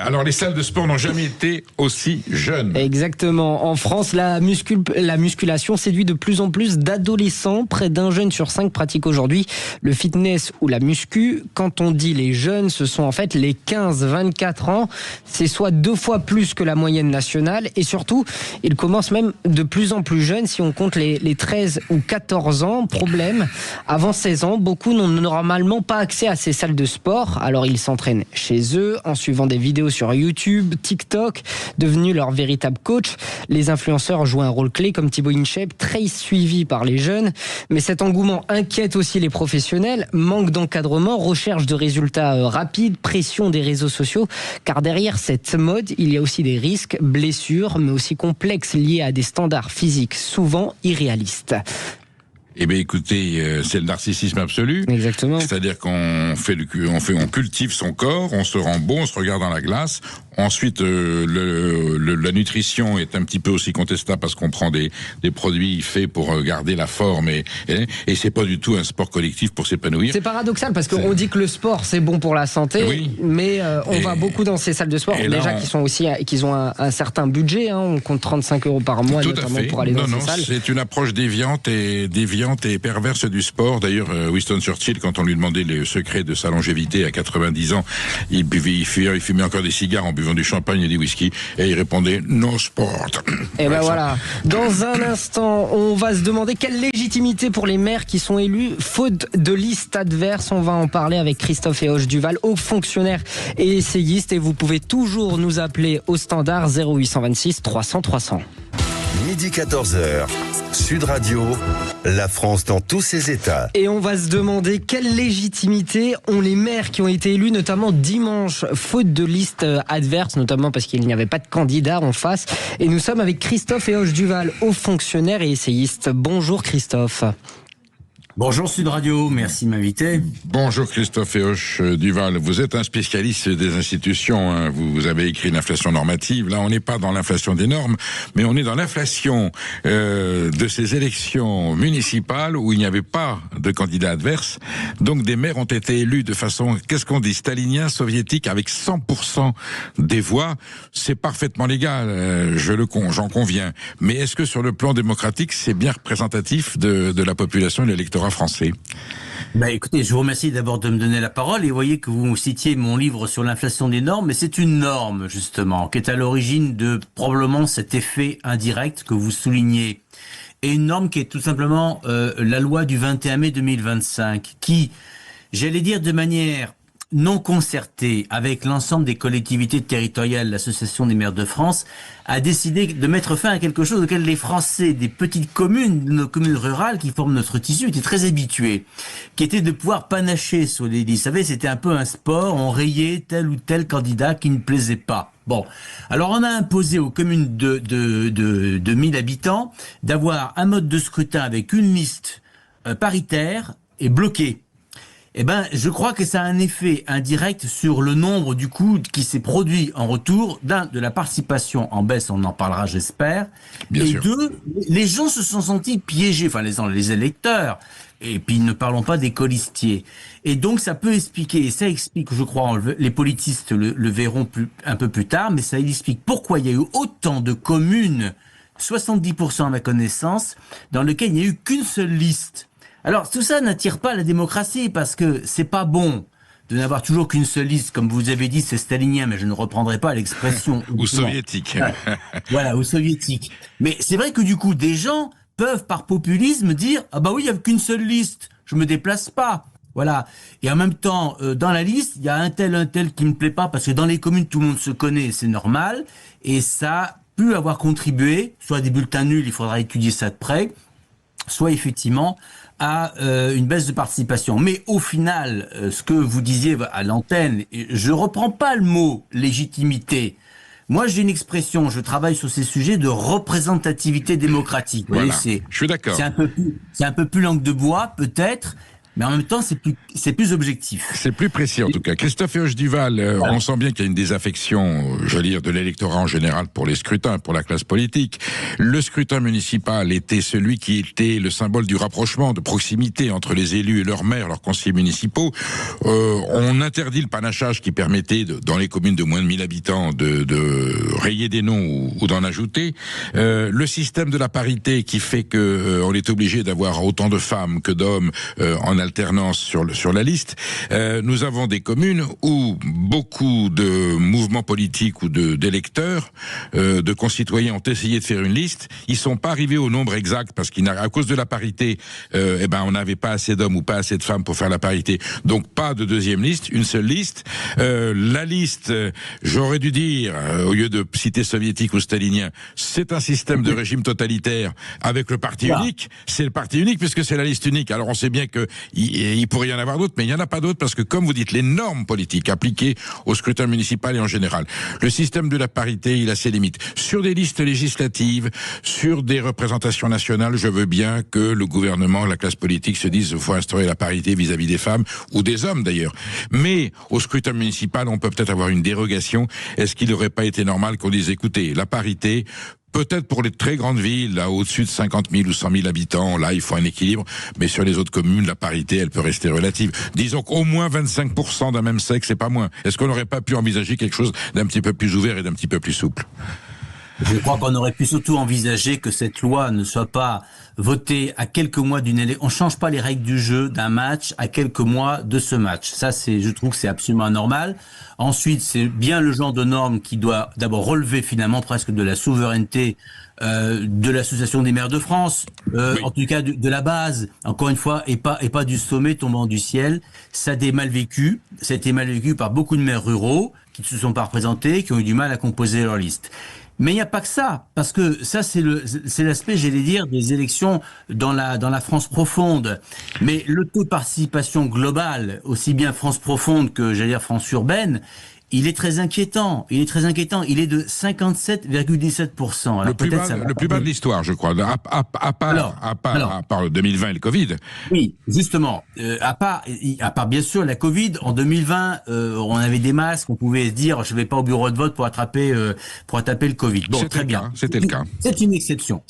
Alors les salles de sport n'ont jamais été aussi jeunes. Exactement. En France, la musculation séduit de plus en plus d'adolescents. Près d'un jeune sur 5 pratique aujourd'hui le fitness ou la muscu. Quand on dit les jeunes, ce sont en fait les 15-24 ans. C'est soit 2 fois plus que la moyenne nationale. Et surtout, ils commencent même de plus en plus jeunes si on compte les 13 ou 14 ans. Problème, avant 16 ans, beaucoup n'ont normalement pas accès à ces salles de sport. Alors ils s'entraînent chez eux en suivant des vidéos sur YouTube, TikTok, devenus leur véritable coach. Les influenceurs jouent un rôle clé comme Thibaut InShape, très suivi par les jeunes. Mais cet engouement inquiète aussi les professionnels. Manque d'encadrement, recherche de résultats rapides, pression des réseaux sociaux. Car derrière cette mode, il y a aussi des risques, blessures, mais aussi complexes liés à des standards physiques souvent irréalistes. Eh bien, écoutez, c'est le narcissisme absolu. Exactement. C'est-à-dire qu'on on cultive son corps, on se rend beau, on se regarde dans la glace. Ensuite, la nutrition est un petit peu aussi contestable parce qu'on prend des produits faits pour garder la forme et c'est pas du tout un sport collectif pour s'épanouir. C'est paradoxal parce qu'on dit que le sport c'est bon pour la santé, oui, mais on va beaucoup dans ces salles de sport déjà qui ont un certain budget. Hein, on compte 35 € par mois notamment pour aller dans ces salles. C'est une approche déviante et perverse du sport. D'ailleurs, Winston Churchill, quand on lui demandait le secret de sa longévité à 90 ans, il fumait encore des cigares en buvant buvons du champagne et du whisky. Et il répondait no sport. Et ben voilà. Dans un instant, on va se demander quelle légitimité pour les maires qui sont élus faute de liste adverse. On va en parler avec Christophe Eoch Duval, haut fonctionnaire et essayiste. Et vous pouvez toujours nous appeler au standard 0826 300 300. Midi 14h, Sud Radio, la France dans tous ses états. Et on va se demander quelle légitimité ont les maires qui ont été élus, notamment dimanche, faute de liste adverse, notamment parce qu'il n'y avait pas de candidat en face. Et nous sommes avec Christophe Eoch Duval, haut fonctionnaire et essayiste. Bonjour Christophe. Bonjour Sud Radio, merci de m'inviter. Bonjour Christophe Eoch Duval, vous êtes un spécialiste des institutions, hein. Vous avez écrit l'inflation normative. Là, on n'est pas dans l'inflation des normes, mais on est dans l'inflation de ces élections municipales où il n'y avait pas de candidat adverse. Donc des maires ont été élus de façon, qu'est-ce qu'on dit, stalinien, soviétique, avec 100% des voix. C'est parfaitement légal, j'en conviens. Mais est-ce que sur le plan démocratique, c'est bien représentatif de la population et de l'électorat français? Écoutez, je vous remercie d'abord de me donner la parole et vous voyez que vous citiez mon livre sur l'inflation des normes, mais c'est une norme justement qui est à l'origine de probablement cet effet indirect que vous soulignez. Et une norme qui est tout simplement la loi du 21 mai 2025 qui, j'allais dire de manière non concertée avec l'ensemble des collectivités territoriales, l'Association des maires de France, a décidé de mettre fin à quelque chose auquel les Français des petites communes, nos communes rurales qui forment notre tissu, étaient très habitués, qui était de pouvoir panacher sur les listes. Vous savez, c'était un peu un sport, on rayait tel ou tel candidat qui ne plaisait pas. Bon, alors on a imposé aux communes de 1000 habitants d'avoir un mode de scrutin avec une liste paritaire et bloquée. Je crois que ça a un effet indirect sur le nombre du coup qui s'est produit en retour de la participation en baisse, on en parlera j'espère. Bien sûr. Deux, les gens se sont sentis piégés, enfin les électeurs, et puis ne parlons pas des colistiers. Et donc ça peut expliquer, et ça explique, je crois, les politistes le verront un peu plus tard, mais ça explique pourquoi il y a eu autant de communes, 70% à ma connaissance, dans lesquelles il n'y a eu qu'une seule liste. Alors, tout ça n'attire pas la démocratie parce que c'est pas bon de n'avoir toujours qu'une seule liste. Comme vous avez dit, c'est stalinien, mais je ne reprendrai pas l'expression. Ou soviétique. Voilà, ou soviétique. Mais c'est vrai que du coup, des gens peuvent par populisme dire « Ah bah oui, il n'y a qu'une seule liste, je me déplace pas ». Voilà. Et en même temps, dans la liste, il y a un tel qui me plaît pas parce que dans les communes, tout le monde se connaît, c'est normal. Et ça a pu avoir contribué, soit des bulletins nuls, il faudra étudier ça de près, soit effectivement à une baisse de participation. Mais au final, ce que vous disiez à l'antenne, je reprends pas le mot légitimité. Moi, j'ai une expression, je travaille sur ces sujets de représentativité démocratique. Voilà, vous voyez, je suis d'accord. C'est un peu plus langue de bois, peut-être, mais en même temps, c'est plus objectif. C'est plus précis en tout cas. Christophe Eoch Duval, on sent bien qu'il y a une désaffection, je veux dire, de l'électorat en général pour les scrutins, pour la classe politique. Le scrutin municipal était celui qui était le symbole du rapprochement, de proximité entre les élus et leurs maires, leurs conseillers municipaux. On interdit le panachage qui permettait, dans les communes de moins de 1000 habitants, de rayer des noms ou d'en ajouter. Le système de la parité qui fait que on est obligé d'avoir autant de femmes que d'hommes en alternance sur la liste. Nous avons des communes où beaucoup de mouvements politiques ou d'électeurs, de concitoyens ont essayé de faire une liste. Ils sont pas arrivés au nombre exact parce qu'à cause de la parité, on n'avait pas assez d'hommes ou pas assez de femmes pour faire la parité. Donc pas de deuxième liste, une seule liste. La liste, j'aurais dû dire, au lieu de citer soviétique ou stalinien, c'est un système de régime totalitaire avec le parti unique. C'est le parti unique puisque c'est la liste unique. Alors on sait bien que il pourrait y en avoir d'autres, mais il n'y en a pas d'autres parce que, comme vous dites, les normes politiques appliquées au scrutin municipal et en général, le système de la parité, il a ses limites. Sur des listes législatives, sur des représentations nationales, je veux bien que le gouvernement, la classe politique se disent qu'il faut instaurer la parité vis-à-vis des femmes ou des hommes d'ailleurs. Mais au scrutin municipal, on peut peut-être avoir une dérogation. Est-ce qu'il n'aurait pas été normal qu'on dise, écoutez, la parité, peut-être pour les très grandes villes, là, au-dessus de 50 000 ou 100 000 habitants, là, il faut un équilibre. Mais sur les autres communes, la parité, elle peut rester relative. Disons qu'au moins 25% d'un même sexe, c'est pas moins. Est-ce qu'on n'aurait pas pu envisager quelque chose d'un petit peu plus ouvert et d'un petit peu plus souple ? Je crois qu'on aurait pu surtout envisager que cette loi ne soit pas votée à quelques mois d'une élection. On change pas les règles du jeu d'un match à quelques mois de ce match. Ça, je trouve que c'est absolument anormal. Ensuite, c'est bien le genre de norme qui doit d'abord relever finalement presque de la souveraineté de l'Association des maires de France, en tout cas de la base, encore une fois, et pas du sommet tombant du ciel. Ça a été mal vécu. Ça a été mal vécu par beaucoup de maires ruraux qui ne se sont pas représentés, qui ont eu du mal à composer leur liste. Mais il n'y a pas que ça, parce que ça c'est l'aspect, j'allais dire, des élections dans la France profonde. Mais le taux de participation global, aussi bien France profonde que, j'allais dire, France urbaine, il est très inquiétant. Il est de 57,17%. Le plus bas de l'histoire, je crois. À part le 2020 et le Covid. Oui, justement. À part bien sûr la Covid, en 2020, on avait des masques, on pouvait se dire, je vais pas au bureau de vote pour attraper le Covid. Bon, très bien. C'était le cas. C'est une exception.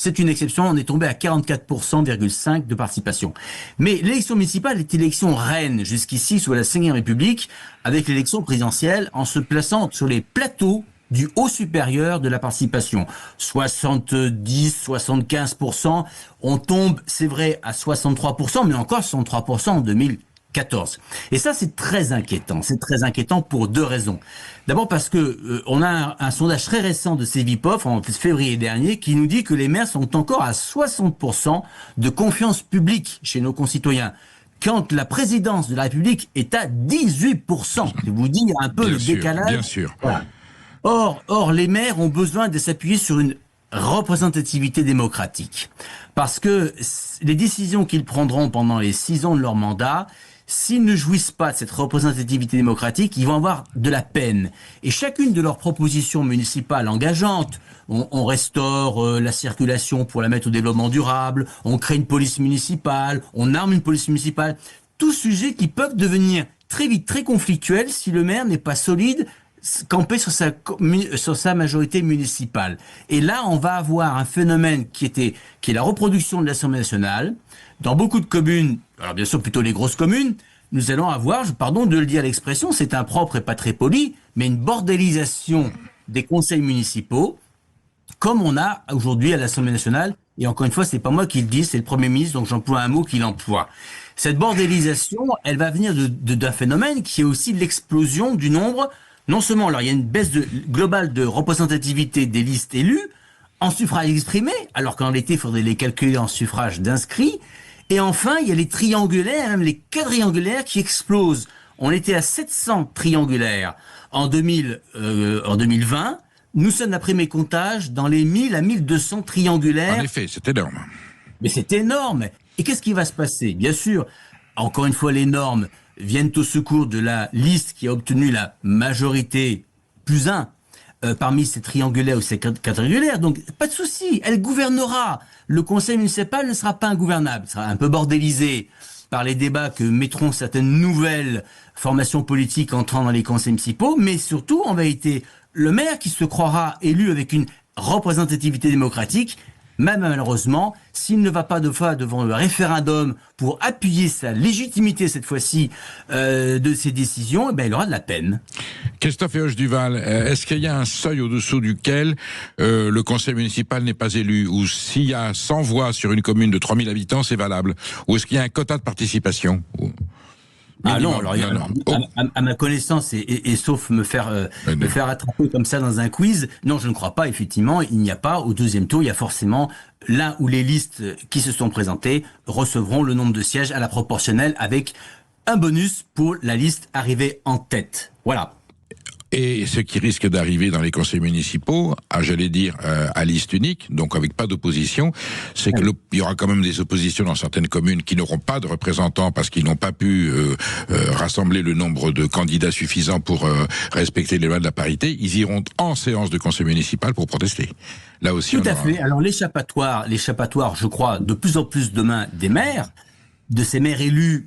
On est tombé à 44,5% de participation. Mais l'élection municipale est l'élection reine jusqu'ici sous la Ve République, avec l'élection présidentielle en se plaçant sur les plateaux du haut supérieur de la participation. 70, 75%. On tombe, c'est vrai, à 63%, mais encore 63% en 2014. Et ça, c'est très inquiétant. C'est très inquiétant pour deux raisons. D'abord parce que on a un sondage très récent de Cevipof en février dernier qui nous dit que les maires sont encore à 60% de confiance publique chez nos concitoyens, quand la présidence de la République est à 18%. Je vous dis un peu le décalage. Bien sûr. Voilà. Or, les maires ont besoin de s'appuyer sur une représentativité démocratique. Parce que les décisions qu'ils prendront pendant les 6 ans de leur mandat, s'ils ne jouissent pas de cette représentativité démocratique, ils vont avoir de la peine. Et chacune de leurs propositions municipales engageantes, on restaure la circulation pour la mettre au développement durable, on crée une police municipale, on arme une police municipale, tous sujets qui peuvent devenir très vite très conflictuels si le maire n'est pas solide, campé sur sa majorité municipale. Et là, on va avoir un phénomène qui est la reproduction de l'Assemblée nationale. Dans beaucoup de communes, alors bien sûr plutôt les grosses communes, nous allons avoir, pardon de le dire l'expression, c'est impropre et pas très poli, mais une bordélisation des conseils municipaux, comme on a aujourd'hui à l'Assemblée nationale. Et encore une fois, c'est pas moi qui le dis, c'est le Premier ministre, donc j'emploie un mot qu'il emploie. Cette bordélisation, elle va venir d'un phénomène qui est aussi l'explosion du nombre. Non seulement, alors il y a une baisse globale de représentativité des listes élues en suffrage exprimé, alors qu'en réalité, il faudrait les calculer en suffrage d'inscrits. Et enfin, il y a les triangulaires, même les quadriangulaires qui explosent. On était à 700 triangulaires en 2020. Nous sommes, d'après mes comptages, dans les 1000 à 1200 triangulaires. En effet, c'est énorme. Mais c'est énorme. Et qu'est-ce qui va se passer? Bien sûr, encore une fois, les normes viennent au secours de la liste qui a obtenu la majorité plus 1 parmi ces triangulaires ou ces quadriangulaires. Donc, pas de souci, elle gouvernera. Le conseil municipal ne sera pas ingouvernable. Il sera un peu bordélisé par les débats que mettront certaines nouvelles formations politiques entrant dans les conseils municipaux, mais surtout, en vérité, le maire qui se croira élu avec une représentativité démocratique, même malheureusement, s'il ne va pas devant le référendum pour appuyer sa légitimité cette fois-ci de ses décisions, eh ben, il aura de la peine. Christophe Héroche-Duval, est-ce qu'il y a un seuil au-dessous duquel le conseil municipal n'est pas élu? Ou s'il y a 100 voix sur une commune de 3000 habitants, c'est valable? Ou est-ce qu'il y a un quota de participation? Ah non, alors, à ma connaissance, et sauf me faire attraper comme ça dans un quiz, non, je ne crois pas, effectivement, il n'y a pas, au deuxième tour, il y a forcément l'un ou les listes qui se sont présentées recevront le nombre de sièges à la proportionnelle avec un bonus pour la liste arrivée en tête. Voilà. Et ce qui risque d'arriver dans les conseils municipaux, j'allais dire à liste unique, donc avec pas d'opposition, c'est que il y aura quand même des oppositions dans certaines communes qui n'auront pas de représentants parce qu'ils n'ont pas pu rassembler le nombre de candidats suffisant pour respecter les lois de la parité. Ils iront en séance de conseil municipal pour protester. Là aussi, tout à fait. Alors l'échappatoire, je crois, de plus en plus demain des maires, de ces maires élus.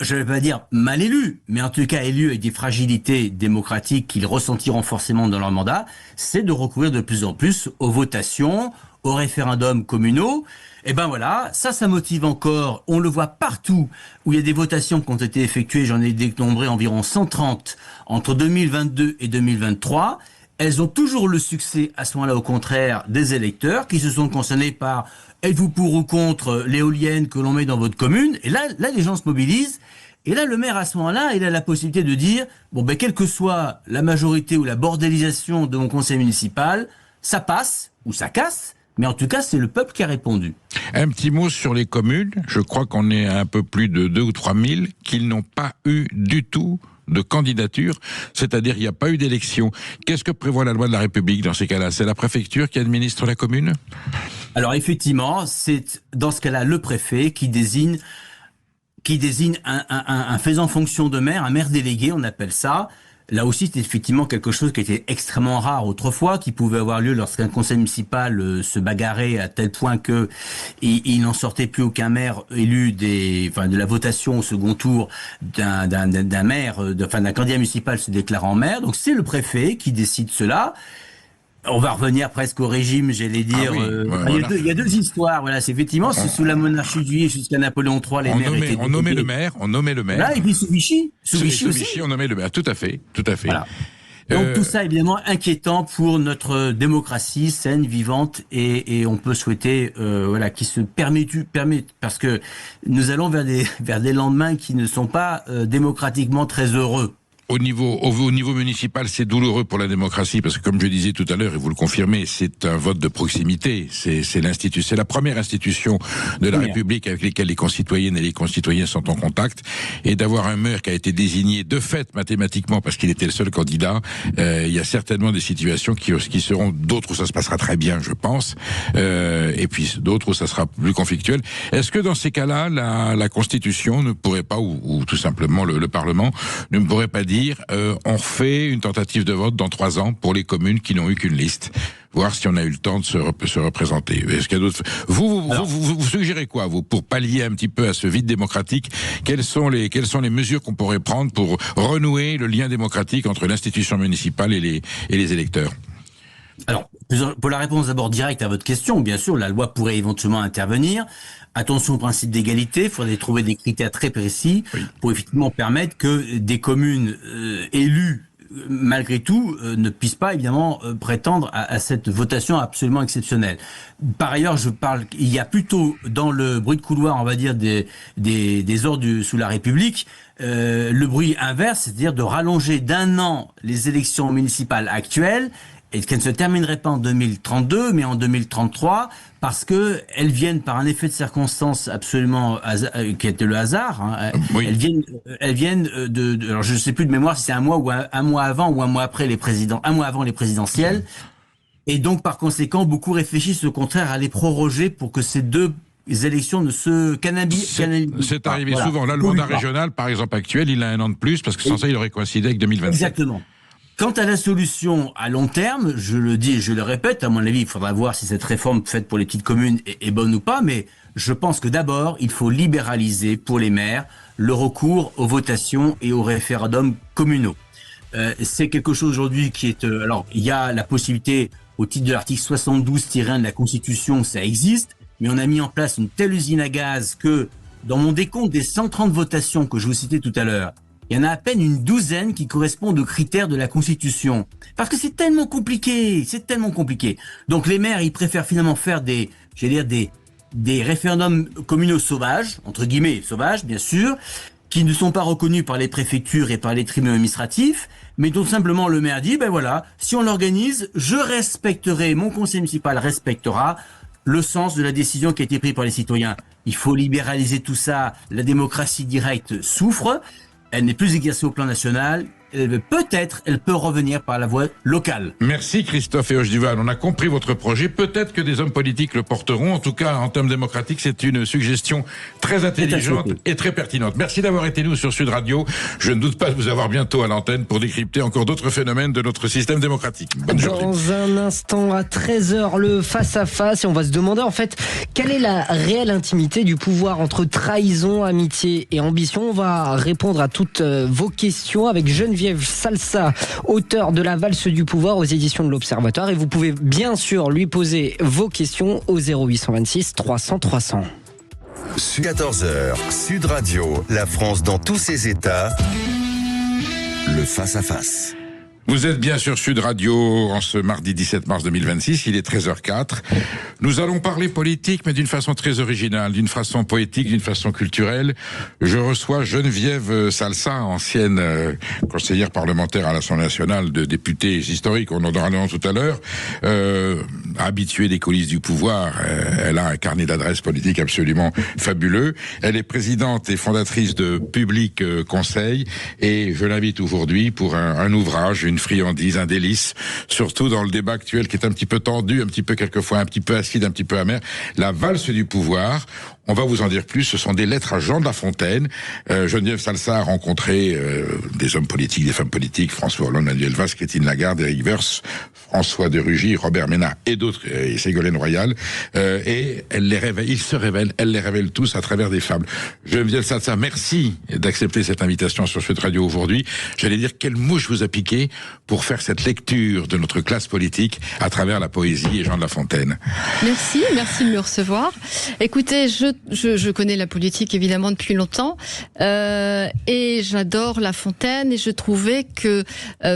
Je ne vais pas dire mal élus, mais en tout cas élus avec des fragilités démocratiques qu'ils ressentiront forcément dans leur mandat, c'est de recourir de plus en plus aux votations, aux référendums communaux. Et ben voilà, ça motive encore, on le voit partout où il y a des votations qui ont été effectuées, j'en ai dénombré environ 130 entre 2022 et 2023, elles ont toujours le succès à ce moment-là, au contraire, des électeurs qui se sont concernés par êtes-vous pour ou contre l'éolienne que l'on met dans votre commune? Et là, les gens se mobilisent. Et là, le maire, à ce moment-là, il a la possibilité de dire, bon, ben, quelle que soit la majorité ou la bordélisation de mon conseil municipal, ça passe ou ça casse. Mais en tout cas, c'est le peuple qui a répondu. Un petit mot sur les communes. Je crois qu'on est à un peu plus de 2 ou 3 000 qui n'ont pas eu du tout de candidature, c'est-à-dire il n'y a pas eu d'élection. Qu'est-ce que prévoit la loi de la République dans ces cas-là? C'est la préfecture qui administre la commune? Alors effectivement, c'est dans ce cas-là le préfet qui désigne un faisant fonction de maire, un maire délégué, on appelle ça. Là aussi, c'est effectivement quelque chose qui était extrêmement rare autrefois, qui pouvait avoir lieu lorsqu'un conseil municipal se bagarrait à tel point que il n'en sortait plus aucun maire élu de la votation au second tour d'un maire, d'un candidat municipal se déclarant maire. Donc c'est le préfet qui décide cela. On va revenir presque au régime, j'allais dire. Il y a deux histoires. Voilà, c'est effectivement sous la monarchie de Juillet jusqu'à Napoléon III, les maires étaient on nommait le maire. Là, et puis sous Vichy aussi, on nommait le maire. Tout à fait. Voilà. Donc tout ça évidemment inquiétant pour notre démocratie saine, vivante, et on peut souhaiter qui se permet parce que nous allons vers des lendemains qui ne sont pas démocratiquement très heureux. Au niveau municipal, c'est douloureux pour la démocratie parce que, comme je disais tout à l'heure, et vous le confirmez, c'est un vote de proximité. C'est la première institution de la République avec laquelle les concitoyennes et les concitoyens sont en contact. Et d'avoir un maire qui a été désigné de fait mathématiquement parce qu'il était le seul candidat, il y a certainement des situations qui seront d'autres où ça se passera très bien, je pense, et puis d'autres où ça sera plus conflictuel. Est-ce que dans ces cas-là, la Constitution ne pourrait pas, ou tout simplement le Parlement ne pourrait pas dire on refait une tentative de vote dans 3 ans pour les communes qui n'ont eu qu'une liste, voir si on a eu le temps de se représenter. Est-ce qu'il y a d'autres... Vous suggérez quoi, vous, pour pallier un petit peu à ce vide démocratique? Quelles sont les mesures qu'on pourrait prendre pour renouer le lien démocratique entre l'institution municipale et les électeurs? Alors, pour la réponse d'abord directe à votre question, bien sûr, la loi pourrait éventuellement intervenir. Attention au principe d'égalité, il faudrait trouver des critères très précis pour effectivement permettre que des communes élues, malgré tout, ne puissent pas évidemment prétendre à cette votation absolument exceptionnelle. Par ailleurs, il y a plutôt dans le bruit de couloir, on va dire, des ordres sous la République, le bruit inverse, c'est-à-dire de rallonger d'1 an les élections municipales actuelles, et qu'elles ne se termineraient pas en 2032, mais en 2033, parce que elles viennent par un effet de circonstance absolument qui était le hasard. Hein. Oui. Elles viennent alors je ne sais plus de mémoire si c'est un mois avant ou un mois après un mois avant les présidentielles. Et donc par conséquent, beaucoup réfléchissent au contraire à les proroger pour que ces deux élections ne se canalisent. C'est arrivé souvent. Là, le mandat régional, par exemple actuel, il a 1 an de plus parce que sans ça, il aurait coïncidé avec 2027. Exactement. Quant à la solution à long terme, je le dis et je le répète, à mon avis, il faudra voir si cette réforme faite pour les petites communes est bonne ou pas, mais je pense que d'abord, il faut libéraliser pour les maires le recours aux votations et aux référendums communaux. C'est quelque chose aujourd'hui qui est... alors, il y a la possibilité, au titre de l'article 72-1 de la Constitution, ça existe, mais on a mis en place une telle usine à gaz que, dans mon décompte des 130 votations que je vous citais tout à l'heure, il y en a à peine une douzaine qui correspondent aux critères de la Constitution. Parce que c'est tellement compliqué. Donc les maires, ils préfèrent finalement faire des référendums communaux sauvages, entre guillemets sauvages, bien sûr, qui ne sont pas reconnus par les préfectures et par les tribunaux administratifs, mais dont simplement le maire dit, ben voilà, si on l'organise, mon conseil municipal respectera le sens de la décision qui a été prise par les citoyens. Il faut libéraliser tout ça. La démocratie directe souffre. Elle n'est plus exercée au plan national. Peut-être, elle peut revenir par la voie locale. Merci Christophe et Duval. On a compris votre projet. Peut-être que des hommes politiques le porteront. En tout cas, en termes démocratiques, c'est une suggestion très intelligente et très pertinente. Merci d'avoir été nous sur Sud Radio. Je ne doute pas de vous avoir bientôt à l'antenne pour décrypter encore d'autres phénomènes de notre système démocratique. Bonne journée. Dans un instant, à 13h, le face-à-face. Et on va se demander, en fait, quelle est la réelle intimité du pouvoir entre trahison, amitié et ambition. On va répondre à toutes vos questions avec Geneviève Salsa, auteur de La valse du pouvoir aux éditions de l'Observatoire, et vous pouvez bien sûr lui poser vos questions au 0826 300 300. 14h, Sud Radio, la France dans tous ses états, le face-à-face. Vous êtes bien sur Sud Radio en ce mardi 17 mars 2026, il est 13h04. Nous allons parler politique, mais d'une façon très originale, d'une façon poétique, d'une façon culturelle. Je reçois Geneviève Salsa, ancienne conseillère parlementaire à l'Assemblée nationale, de députés historiques, on en aura tout à l'heure, habituée des coulisses du pouvoir. Elle a un carnet d'adresses politiques absolument fabuleux. Elle est présidente et fondatrice de Public Conseil, et je l'invite aujourd'hui pour un ouvrage, une friandise, un délice, surtout dans le débat actuel qui est un petit peu tendu, un petit peu quelquefois un petit peu acide, un petit peu amer, la valse du pouvoir. On va vous en dire plus, ce sont des lettres à Jean de La Fontaine. Geneviève Salsa a rencontré des hommes politiques, des femmes politiques, François Hollande, Manuel Valls, Christine Lagarde, Éric Woerth, François de Rugy, Robert Ménard et d'autres, et Ségolène Royal, et elle les révèle, ils se révèlent, elle les révèle tous à travers des fables. Geneviève Salsa, merci d'accepter cette invitation sur Sud Radio aujourd'hui. J'allais dire, quelle mouche vous a piqué pour faire cette lecture de notre classe politique à travers la poésie et Jean de La Fontaine. Merci de me recevoir. Écoutez, je connais la politique évidemment depuis longtemps et j'adore La Fontaine, et je trouvais que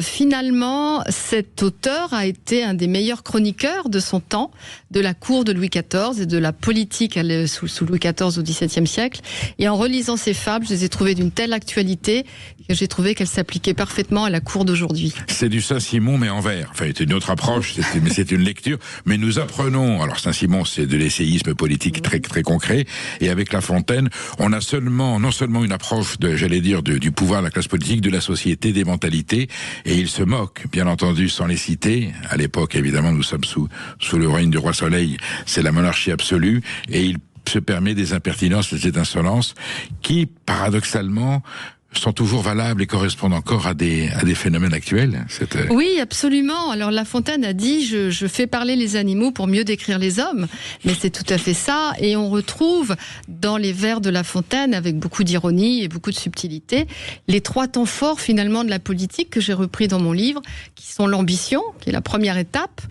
finalement cet auteur a été un des meilleurs chroniqueurs de son temps, de la cour de Louis XIV et de la politique sous Louis XIV au XVIIe siècle. Et en relisant ses fables, je les ai trouvées d'une telle actualité que j'ai trouvé qu'elles s'appliquaient parfaitement à la cour d'aujourd'hui. C'est du Saint-Simon mais en vers. Enfin, c'est une autre approche, c'est une lecture. Mais nous apprenons. Alors Saint-Simon, c'est de l'essayisme politique très très concret. Et avec La Fontaine, on a non seulement une approche du pouvoir de la classe politique, de la société, des mentalités, et il se moque, bien entendu, sans les citer. À l'époque, évidemment, nous sommes sous le règne du roi Soleil, c'est la monarchie absolue, et il se permet des impertinences, des insolences, qui, paradoxalement, sont toujours valables et correspondent encore à des phénomènes actuels. Oui, absolument. Alors La Fontaine a dit je fais parler les animaux pour mieux décrire les hommes, mais c'est tout à fait ça, et on retrouve dans les vers de La Fontaine, avec beaucoup d'ironie et beaucoup de subtilité, les trois temps forts finalement de la politique que j'ai repris dans mon livre, qui sont l'ambition, qui est la première étape,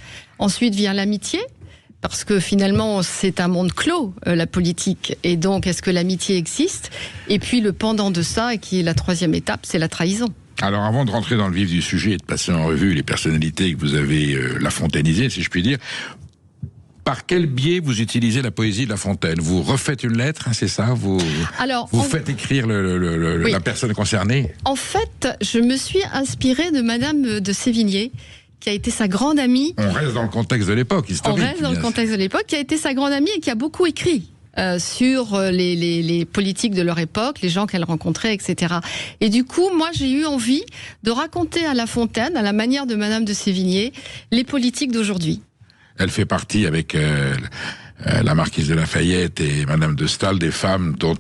ensuite vient l'amitié, parce que finalement, c'est un monde clos, la politique. Et donc, est-ce que l'amitié existe? Et puis, le pendant de ça, et qui est la troisième étape, c'est la trahison. Alors, avant de rentrer dans le vif du sujet et de passer en revue les personnalités que vous avez lafontainisées, si je puis dire, par quel biais vous utilisez la poésie de La Fontaine? Vous refaites une lettre, hein, c'est ça? Vous faites écrire oui, la personne concernée? En fait, je me suis inspirée de Madame de Sévigné, qui a été sa grande amie. On reste dans le contexte de l'époque historique. On reste dans le contexte de l'époque, qui a été sa grande amie et qui a beaucoup écrit sur les politiques de leur époque, les gens qu'elle rencontrait, etc. Et du coup, moi, j'ai eu envie de raconter à La Fontaine, à la manière de Madame de Sévigné, les politiques d'aujourd'hui. Elle fait partie avec la marquise de Lafayette et Madame de Staël, des femmes dont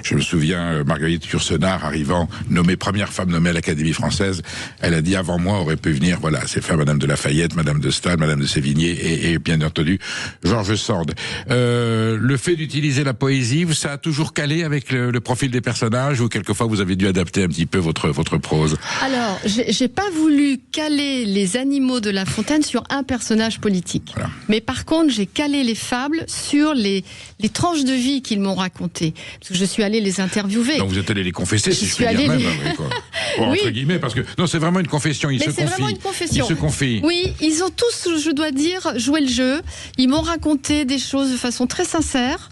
je me souviens, Marguerite Yourcenar arrivant, première femme nommée à l'Académie française, elle a dit avant moi aurait pu venir, voilà, ces femmes, Madame de Lafayette, Madame de Staël, Madame de Sévigné et bien entendu Georges Sand. Le fait d'utiliser la poésie, ça a toujours calé avec le profil des personnages, ou quelquefois vous avez dû adapter un petit peu votre prose? Alors, j'ai pas voulu caler les animaux de La Fontaine sur un personnage politique. Voilà. Mais par contre, j'ai calé les fables sur les tranches de vie qu'ils m'ont racontées. Parce que je suis allée les interviewer. Donc vous êtes allée les confesser, si je puis dire même. Bon, entre guillemets, parce que non, c'est vraiment une confession. Ils se confient. Vraiment une confession. Ils se confient. Oui, ils ont tous, je dois dire, joué le jeu. Ils m'ont raconté des choses de façon très sincère.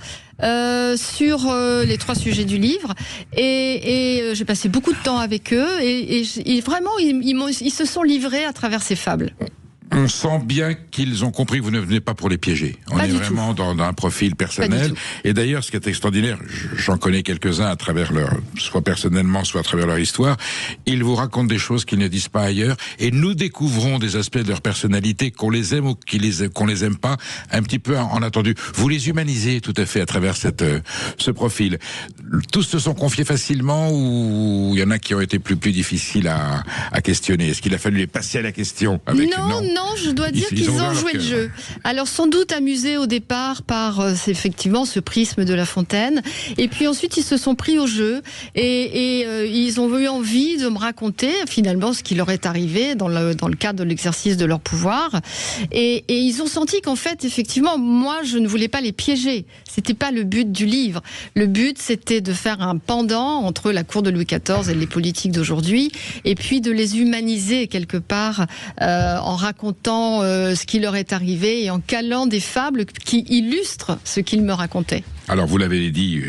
Sur les trois sujets du livre, et j'ai passé beaucoup de temps avec eux, et vraiment ils se sont livrés à travers ces fables. On sent bien qu'ils ont compris que vous ne venez pas pour les piéger. On est vraiment dans un profil personnel. Et d'ailleurs, ce qui est extraordinaire, j'en connais quelques-uns à travers soit personnellement, soit à travers leur histoire, ils vous racontent des choses qu'ils ne disent pas ailleurs, et nous découvrons des aspects de leur personnalité, qu'on les aime ou qu'on les aime pas, un petit peu en attendu. Vous les humanisez tout à fait à travers ce profil. Tous se sont confiés facilement, ou il y en a qui ont été plus difficiles à questionner? Est-ce qu'il a fallu les passer à la question avec... Non, je dois dire qu'ils ont joué le jeu. Alors sans doute amusés au départ par effectivement ce prisme de La Fontaine, et puis ensuite ils se sont pris au jeu et ils ont eu envie de me raconter finalement ce qui leur est arrivé dans le cadre de l'exercice de leur pouvoir, et ils ont senti qu'en fait effectivement moi je ne voulais pas les piéger. C'était pas le but du livre. Le but c'était de faire un pendant entre la cour de Louis XIV et les politiques d'aujourd'hui, et puis de les humaniser quelque part en racontant ce qui leur est arrivé et en calant des fables qui illustrent ce qu'ils me racontaient. Alors vous l'avez dit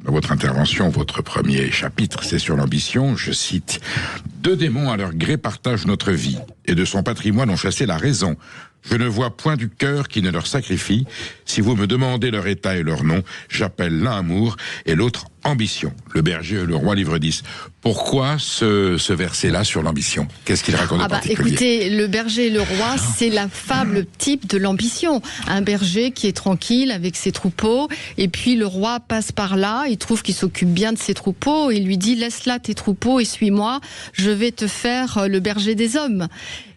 dans votre intervention, votre premier chapitre, c'est sur l'ambition, je cite: « Deux démons à leur gré partagent notre vie, et de son patrimoine ont chassé la raison. Je ne vois point du cœur qui ne leur sacrifie. Si vous me demandez leur état et leur nom, j'appelle l'un amour et l'autre ambition. » Le berger et le roi, livre 10. Pourquoi ce verset-là sur l'ambition? Qu'est-ce qu'il raconte en particulier? Écoutez, le berger et le roi, c'est la fable type de l'ambition. Un berger qui est tranquille avec ses troupeaux, et puis le roi passe par là, il trouve qu'il s'occupe bien de ses troupeaux, et il lui dit: laisse là tes troupeaux et suis-moi, je vais te faire le berger des hommes.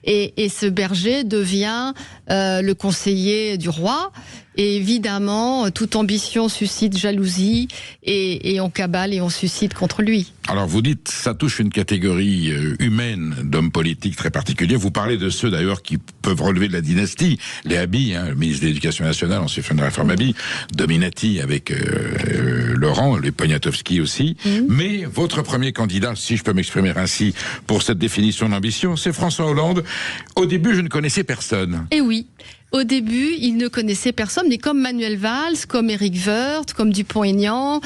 Et ce berger devient le conseiller du roi. Et évidemment, toute ambition suscite jalousie, et on cabale et on suscite contre lui. Alors vous dites, ça touche une catégorie humaine d'hommes politiques très particuliers. Vous parlez de ceux d'ailleurs qui peuvent relever de la dynastie. Les Haby, le ministre de l'Éducation nationale, on s'est fait une réforme Haby, Dominati avec Laurent, les Poniatowski aussi. Mais votre premier candidat, si je peux m'exprimer ainsi, pour cette définition d'ambition, c'est François Hollande. Au début, je ne connaissais personne. Et oui. Au début, il ne connaissait personne, mais comme Manuel Valls, comme Éric Woerth, comme Dupont-Aignan,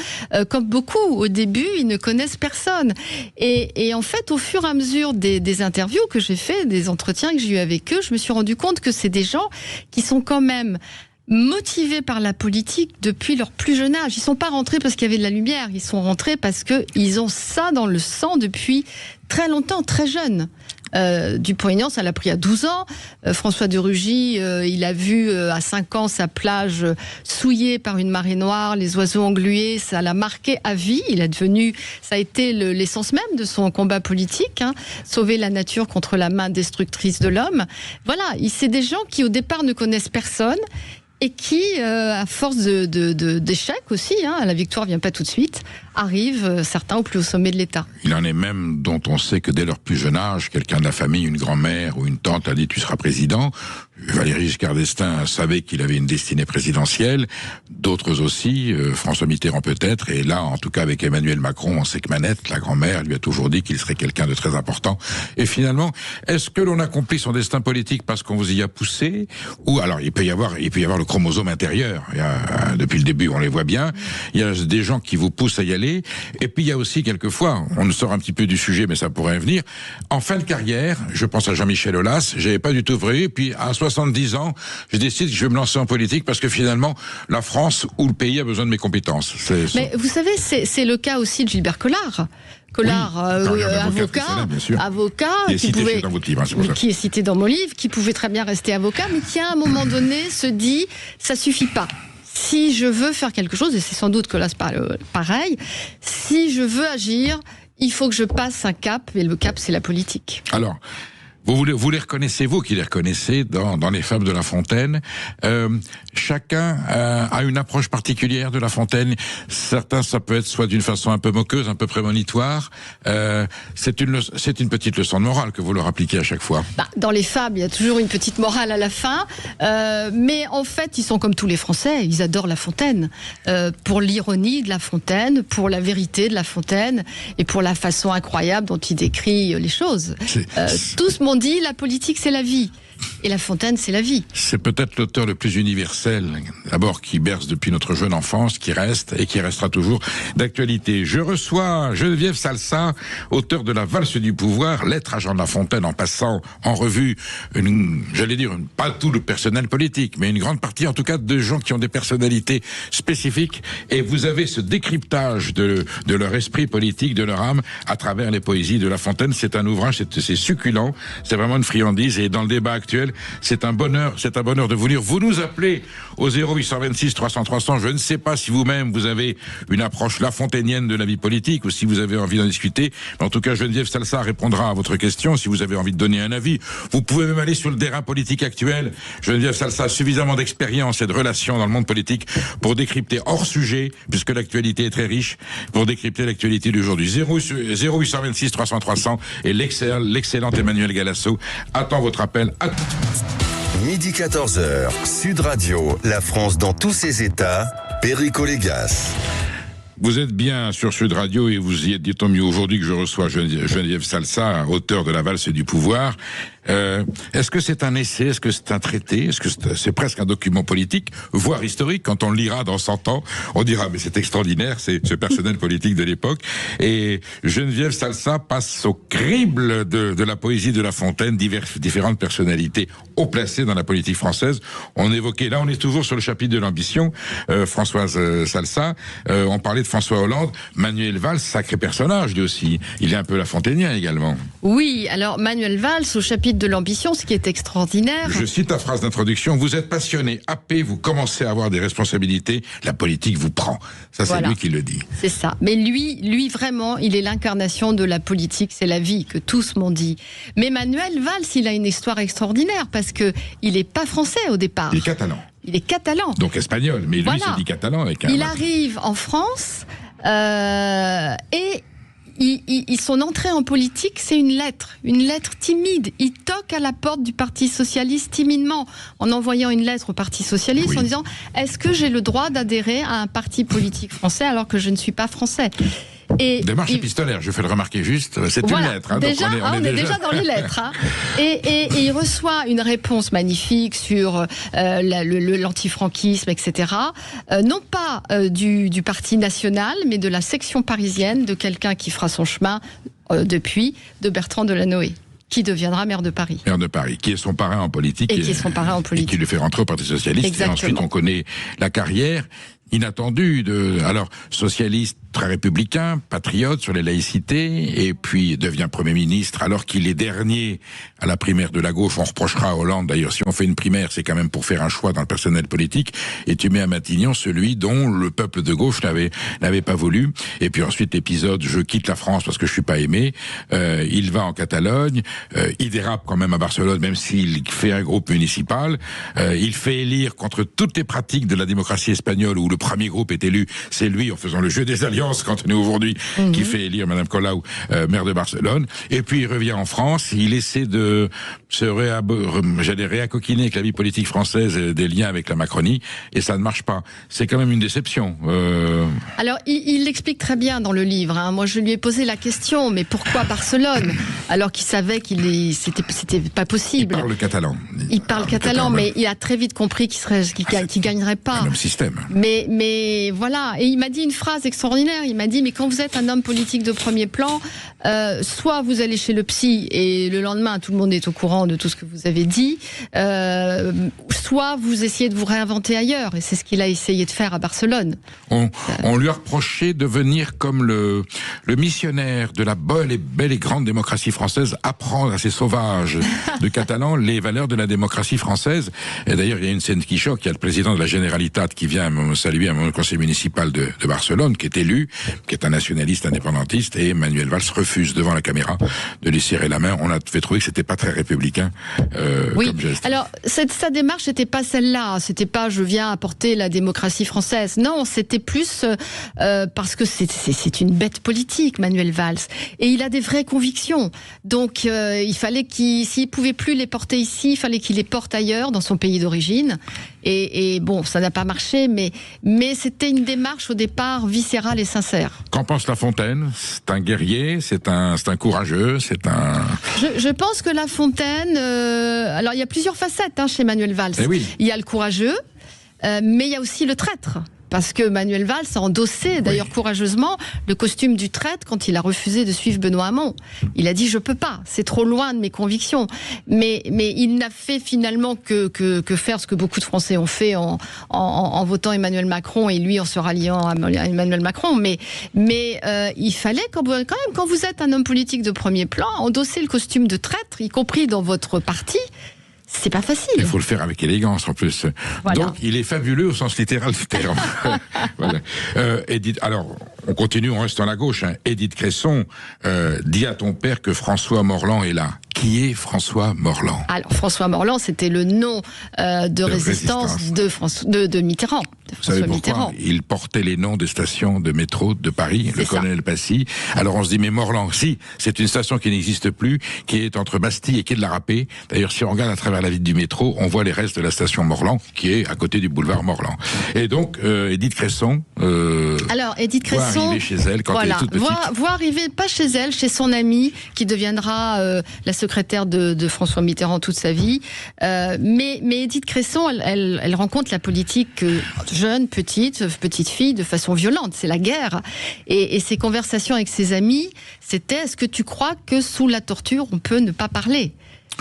comme beaucoup, au début, ils ne connaissent personne. Et en fait, au fur et à mesure des interviews que j'ai fait, des entretiens que j'ai eu avec eux, je me suis rendu compte que c'est des gens qui sont quand même motivés par la politique depuis leur plus jeune âge. Ils sont pas rentrés parce qu'il y avait de la lumière, ils sont rentrés parce qu'ils ont ça dans le sang depuis très longtemps, très jeunes. Dupont-Aignan, ça l'a pris à 12 ans. François de Rugy, il a vu à 5 ans sa plage souillée par une marée noire, les oiseaux englués, ça l'a marqué à vie. Ça a été l'essence même de son combat politique, sauver la nature contre la main destructrice de l'homme. Voilà, c'est des gens qui au départ ne connaissent personne, et qui, à force d'échecs aussi, la victoire vient pas tout de suite, arrivent certains au plus haut sommet de l'État. Il en est même dont on sait que dès leur plus jeune âge, quelqu'un de la famille, une grand-mère ou une tante a dit: tu seras président. Valéry Giscard d'Estaing savait qu'il avait une destinée présidentielle, d'autres aussi, François Mitterrand peut-être, et là, en tout cas avec Emmanuel Macron, on sait que Manette, la grand-mère, lui a toujours dit qu'il serait quelqu'un de très important. Et finalement, est-ce que l'on accomplit son destin politique parce qu'on vous y a poussé, ou alors il peut y avoir le chromosome intérieur. Depuis le début, on les voit bien. Il y a des gens qui vous poussent à y aller, et puis il y a aussi quelquefois, on sort un petit peu du sujet, mais ça pourrait venir. En fin de carrière, je pense à Jean-Michel Aulas, j'avais pas du tout prévu, puis à 70 ans, je décide que je vais me lancer en politique parce que finalement, la France ou le pays a besoin de mes compétences. Mais vous savez, c'est le cas aussi de Gilbert Collard. Collard, oui, avocat qui est cité dans mon livre, qui pouvait très bien rester avocat, mais qui à un moment donné se dit, ça suffit pas. Si je veux faire quelque chose, et c'est sans doute que là c'est pareil, si je veux agir, il faut que je passe un cap, et le cap c'est la politique. Alors, vous les reconnaissez, vous qui les reconnaissez dans les fables de La Fontaine. Chacun a une approche particulière de La Fontaine. Certains, ça peut être soit d'une façon un peu moqueuse, un peu prémonitoire. C'est une petite leçon de morale que vous leur appliquez à chaque fois. Dans les fables, il y a toujours une petite morale à la fin. Mais en fait, ils sont comme tous les Français. Ils adorent La Fontaine. Pour l'ironie de La Fontaine, pour la vérité de La Fontaine, et pour la façon incroyable dont il décrit les choses. Tous m'ont dit, la politique, c'est la vie. Et La Fontaine, c'est la vie. C'est peut-être l'auteur le plus universel, d'abord qui berce depuis notre jeune enfance, qui reste et qui restera toujours d'actualité. Je reçois Geneviève Salsa, auteur de La Valse du pouvoir, lettre à Jean de La Fontaine, en passant en revue, pas tout le personnel politique, mais une grande partie en tout cas de gens qui ont des personnalités spécifiques. Et vous avez ce décryptage de leur esprit politique, de leur âme, à travers les poésies de La Fontaine. C'est un ouvrage, c'est succulent, c'est vraiment une friandise. Et dans le débat actuel, actuelle. C'est un bonheur de vous lire. Vous nous appelez au 0826 300 300. Je ne sais pas si vous-même vous avez une approche lafontainienne de la vie politique ou si vous avez envie d'en discuter. En tout cas, Geneviève Salsa répondra à votre question si vous avez envie de donner un avis. Vous pouvez même aller sur le terrain politique actuel. Geneviève Salsa a suffisamment d'expérience et de relations dans le monde politique pour décrypter hors sujet, puisque l'actualité est très riche, pour décrypter l'actualité d'aujourd'hui. 0826 300 300 et l'excellent Emmanuel Galasso attend votre appel. À tout. Midi 14h, Sud Radio, la France dans tous ses états, Perico Légas. Vous êtes bien sur Sud Radio et vous y êtes d'autant mieux aujourd'hui que je reçois Geneviève Salsa, auteur de La valse du pouvoir. Est-ce que c'est un essai? Est-ce que c'est un traité? Est-ce que c'est presque un document politique, voire historique? Quand on le lira dans 100 ans, on dira mais c'est extraordinaire, c'est ce personnel politique de l'époque. Et Geneviève Salsa passe au crible de la poésie de La Fontaine, différentes personnalités haut placées dans la politique française. On évoquait, là on est toujours sur le chapitre de l'ambition, Françoise Salsa, on parlait de François Hollande, Manuel Valls, sacré personnage lui aussi. Il est un peu lafontainien également. Oui, alors Manuel Valls, au chapitre de l'ambition, ce qui est extraordinaire. Je cite ta phrase d'introduction, vous êtes passionné, happé, vous commencez à avoir des responsabilités, la politique vous prend. Ça, c'est lui qui le dit. C'est ça. Mais lui vraiment, il est l'incarnation de la politique, c'est la vie que tous m'ont dit. Mais Manuel Valls, il a une histoire extraordinaire parce que il est pas français au départ. Il est catalan. Il est catalan. Donc espagnol, mais lui, c'est dit catalan. Avec il arrive en France et son entrée en politique, c'est une lettre timide. Il toque à la porte du Parti Socialiste timidement, en envoyant une lettre au Parti Socialiste en disant « Est-ce que j'ai le droit d'adhérer à un parti politique français alors que je ne suis pas français ?» Démarche épistolaire, je fais le remarquer juste, c'est une lettre. Hein, déjà, donc on est déjà dans les lettres. Hein. Et il reçoit une réponse magnifique sur l'antifranquisme, etc. Non pas du Parti national, mais de la section parisienne, de quelqu'un qui fera son chemin depuis, de Bertrand Delanoë, qui deviendra maire de Paris. Maire de Paris, qui est son parrain en politique. Et qui est son parrain en politique. Et qui le fait rentrer au Parti Socialiste. Exactement. Et ensuite, on connaît la carrière inattendue alors socialiste, très républicain, patriote sur les laïcités, et puis devient Premier ministre alors qu'il est dernier à la primaire de la gauche. On reprochera à Hollande, d'ailleurs, si on fait une primaire, c'est quand même pour faire un choix dans le personnel politique, et tu mets à Matignon celui dont le peuple de gauche n'avait pas voulu. Et puis ensuite, l'épisode, je quitte la France parce que je suis pas aimé, il va en Catalogne, il dérape quand même à Barcelone, même s'il fait un groupe municipal, il fait élire contre toutes les pratiques de la démocratie espagnole, où le premier groupe est élu, c'est lui, en faisant le jeu des alliances, quand on est aujourd'hui, qui fait élire Madame Colau, maire de Barcelone. Et puis il revient en France, il essaie de se réacoquiner avec la vie politique française, des liens avec la Macronie, et ça ne marche pas. C'est quand même une déception. Alors, il l'explique très bien dans le livre. Hein. Moi, je lui ai posé la question, mais pourquoi Barcelone? Alors qu'il savait c'était pas possible. Il parle catalan. Il parle catalan, mais il a très vite compris qu'il gagnerait pas. Le même système. Mais voilà. Et il m'a dit une phrase extraordinaire. Il m'a dit, mais quand vous êtes un homme politique de premier plan, soit vous allez chez le psy et le lendemain, tout le monde est au courant de tout ce que vous avez dit, soit vous essayez de vous réinventer ailleurs. Et c'est ce qu'il a essayé de faire à Barcelone. On lui a reproché de venir comme le missionnaire de la belle et grande démocratie française, apprendre à ces sauvages de Catalans les valeurs de la démocratie française. Et d'ailleurs, il y a une scène qui choque. Il y a le président de la Generalitat qui vient me saluer à mon conseil municipal de Barcelone, qui est élu, qui est un nationaliste indépendantiste, et Manuel Valls refuse devant la caméra de lui serrer la main. On a fait trouver que c'était pas très républicain comme geste. Alors sa démarche n'était pas celle-là. C'était pas je viens apporter la démocratie française. Non, c'était plus parce que c'est une bête politique, Manuel Valls, et il a des vraies convictions. Donc il fallait s'il pouvait plus les porter ici, il fallait qu'il les porte ailleurs, dans son pays d'origine. Et bon, ça n'a pas marché, mais c'était une démarche au départ viscérale et sincère. Qu'en pense La Fontaine? C'est un guerrier, c'est un courageux, c'est un... Je pense que La Fontaine... alors, il y a plusieurs facettes chez Manuel Valls. Oui. Il y a le courageux, mais il y a aussi le traître. Parce que Manuel Valls a endossé, d'ailleurs courageusement, le costume du traître quand il a refusé de suivre Benoît Hamon. Il a dit « je peux pas, c'est trop loin de mes convictions ». Mais il n'a fait finalement que faire ce que beaucoup de Français ont fait en votant Emmanuel Macron et lui en se ralliant à Emmanuel Macron. Mais il fallait quand même, quand vous êtes un homme politique de premier plan, endosser le costume de traître, y compris dans votre parti. c'est pas facile. Il faut le faire avec élégance en plus. Voilà. Donc il est fabuleux au sens littéral du terme. Voilà. Edith, alors on continue, on reste dans la gauche. Hein. Edith Cresson, dis à ton père que François Morland est là. Qui est François Morland? Alors François Morland, c'était le nom de résistance de Mitterrand. Vous savez pourquoi? Il portait les noms des stations de métro de Paris, le colonel Passy. Alors on se dit, mais Morland, si, c'est une station qui n'existe plus, qui est entre Bastille et Quai de la Râpée. D'ailleurs, si on regarde à travers la vitre du métro, on voit les restes de la station Morland, qui est à côté du boulevard Morland. Et donc, Edith Cresson... Alors, Edith Cresson... voit arriver chez elle quand elle est toute petite. Voit arriver, pas chez elle, chez son amie, qui deviendra la secrétaire de François Mitterrand toute sa vie. Mais Edith Cresson, elle rencontre la politique jeune, petite fille, de façon violente. C'est la guerre. Et ses conversations avec ses amis, c'était: est-ce que tu crois que sous la torture, on peut ne pas parler?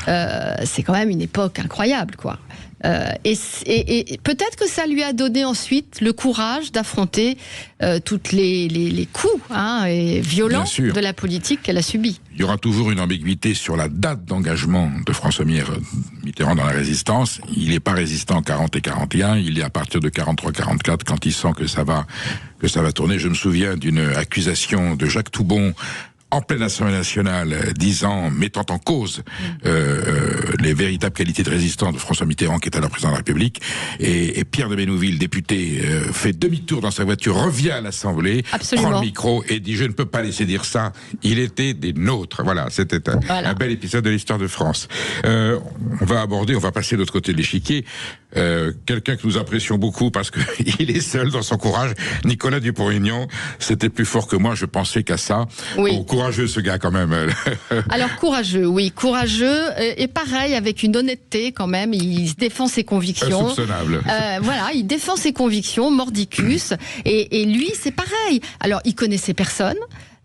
C'est quand même une époque incroyable, quoi. Et peut-être que ça lui a donné ensuite le courage d'affronter toutes les coups violents de la politique qu'elle a subis. Il y aura toujours une ambiguïté sur la date d'engagement de François Mitterrand dans la résistance. Il n'est pas résistant en 40 et 41, il est à partir de 43-44 quand il sent que ça va tourner. Je me souviens d'une accusation de Jacques Toubon en pleine Assemblée nationale, mettant en cause les véritables qualités de résistance de François Mitterrand, qui est alors président de la République, et Pierre de Bénouville, député, fait demi-tour dans sa voiture, revient à l'Assemblée, prend le micro et dit: je ne peux pas laisser dire ça, il était des nôtres. Voilà, c'était un bel épisode de l'histoire de France. On va passer de l'autre côté de l'échiquier, quelqu'un que nous apprécions beaucoup parce qu'il est seul dans son courage, Nicolas Dupont-Aignan. C'était plus fort que moi, je pensais qu'à ça. Oui. Courageux ce gars quand même. Alors courageux, oui, courageux, et pareil, avec une honnêteté quand même, il défend ses convictions. Insoupçonnable. Voilà, il défend ses convictions, mordicus, et lui c'est pareil. Alors il connaissait personne.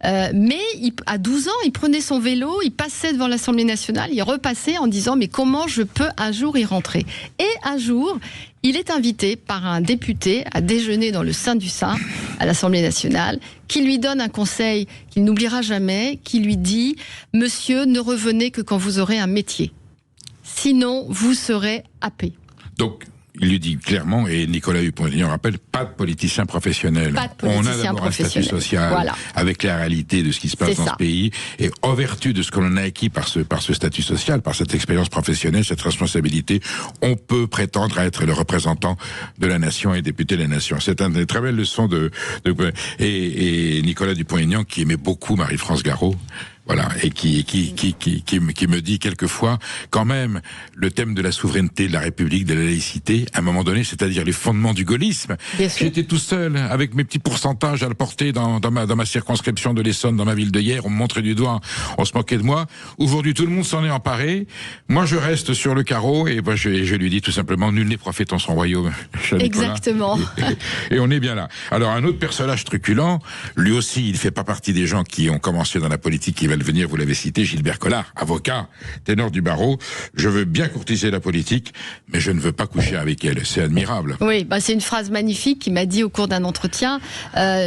Mais à 12 ans, il prenait son vélo, il passait devant l'Assemblée nationale, il repassait en disant: mais comment je peux un jour y rentrer? Et un jour, il est invité par un député à déjeuner dans le sein du sein à l'Assemblée nationale, qui lui donne un conseil qu'il n'oubliera jamais, qui lui dit: monsieur, ne revenez que quand vous aurez un métier. Sinon, vous serez happé. Donc, il lui dit clairement, et Nicolas Dupont-Aignan rappelle, pas de politicien professionnel. On a d'abord un statut social, avec la réalité de ce qui se passe dans ce pays, et en vertu de ce que l'on a acquis par ce statut social, par cette expérience professionnelle, cette responsabilité, on peut prétendre à être le représentant de la nation et député de la nation. C'est une des très belles leçons et Nicolas Dupont-Aignan, qui aimait beaucoup Marie-France Garot, voilà, et qui me dit quelquefois, quand même, le thème de la souveraineté, de la République, de la laïcité, à un moment donné, c'est-à-dire les fondements du gaullisme. J'étais tout seul, avec mes petits pourcentages à le porter dans ma circonscription de l'Essonne, dans ma ville de hier, on me montrait du doigt, on se moquait de moi. Aujourd'hui, tout le monde s'en est emparé. Moi, je reste sur le carreau, et moi, je lui dis tout simplement: nul n'est prophète en son royaume. Exactement. Et on est bien là. Alors, un autre personnage truculent, lui aussi, il fait pas partie des gens qui ont commencé dans la politique, qui va le venir, vous l'avez cité, Gilbert Collard, avocat, ténor du barreau. Je veux bien courtiser la politique, mais je ne veux pas coucher avec elle. C'est admirable. Oui, c'est une phrase magnifique qu'il m'a dit au cours d'un entretien.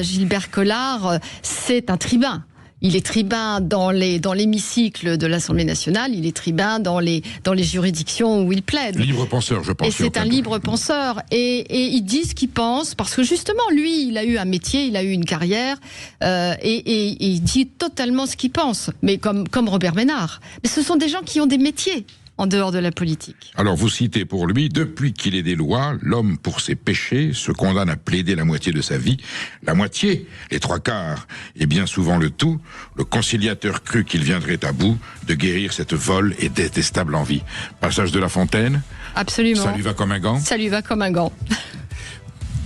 Gilbert Collard, c'est un tribun. Il est tribun dans l'hémicycle de l'Assemblée nationale, il est tribun dans les juridictions où il plaide. Libre penseur, je pense. Et c'est un libre penseur. Et il dit ce qu'il pense, parce que justement, lui, il a eu un métier, il a eu une carrière, et il dit totalement ce qu'il pense. Mais comme Robert Ménard. Mais ce sont des gens qui ont des métiers en dehors de la politique. Alors vous citez pour lui: depuis qu'il est des lois, l'homme pour ses péchés se condamne à plaider la moitié de sa vie. La moitié, les 3/4, et bien souvent le tout. Le conciliateur crut qu'il viendrait à bout de guérir cette vole et détestable envie. Passage de La Fontaine. Absolument. Ça lui va comme un gant. Ça lui va comme un gant.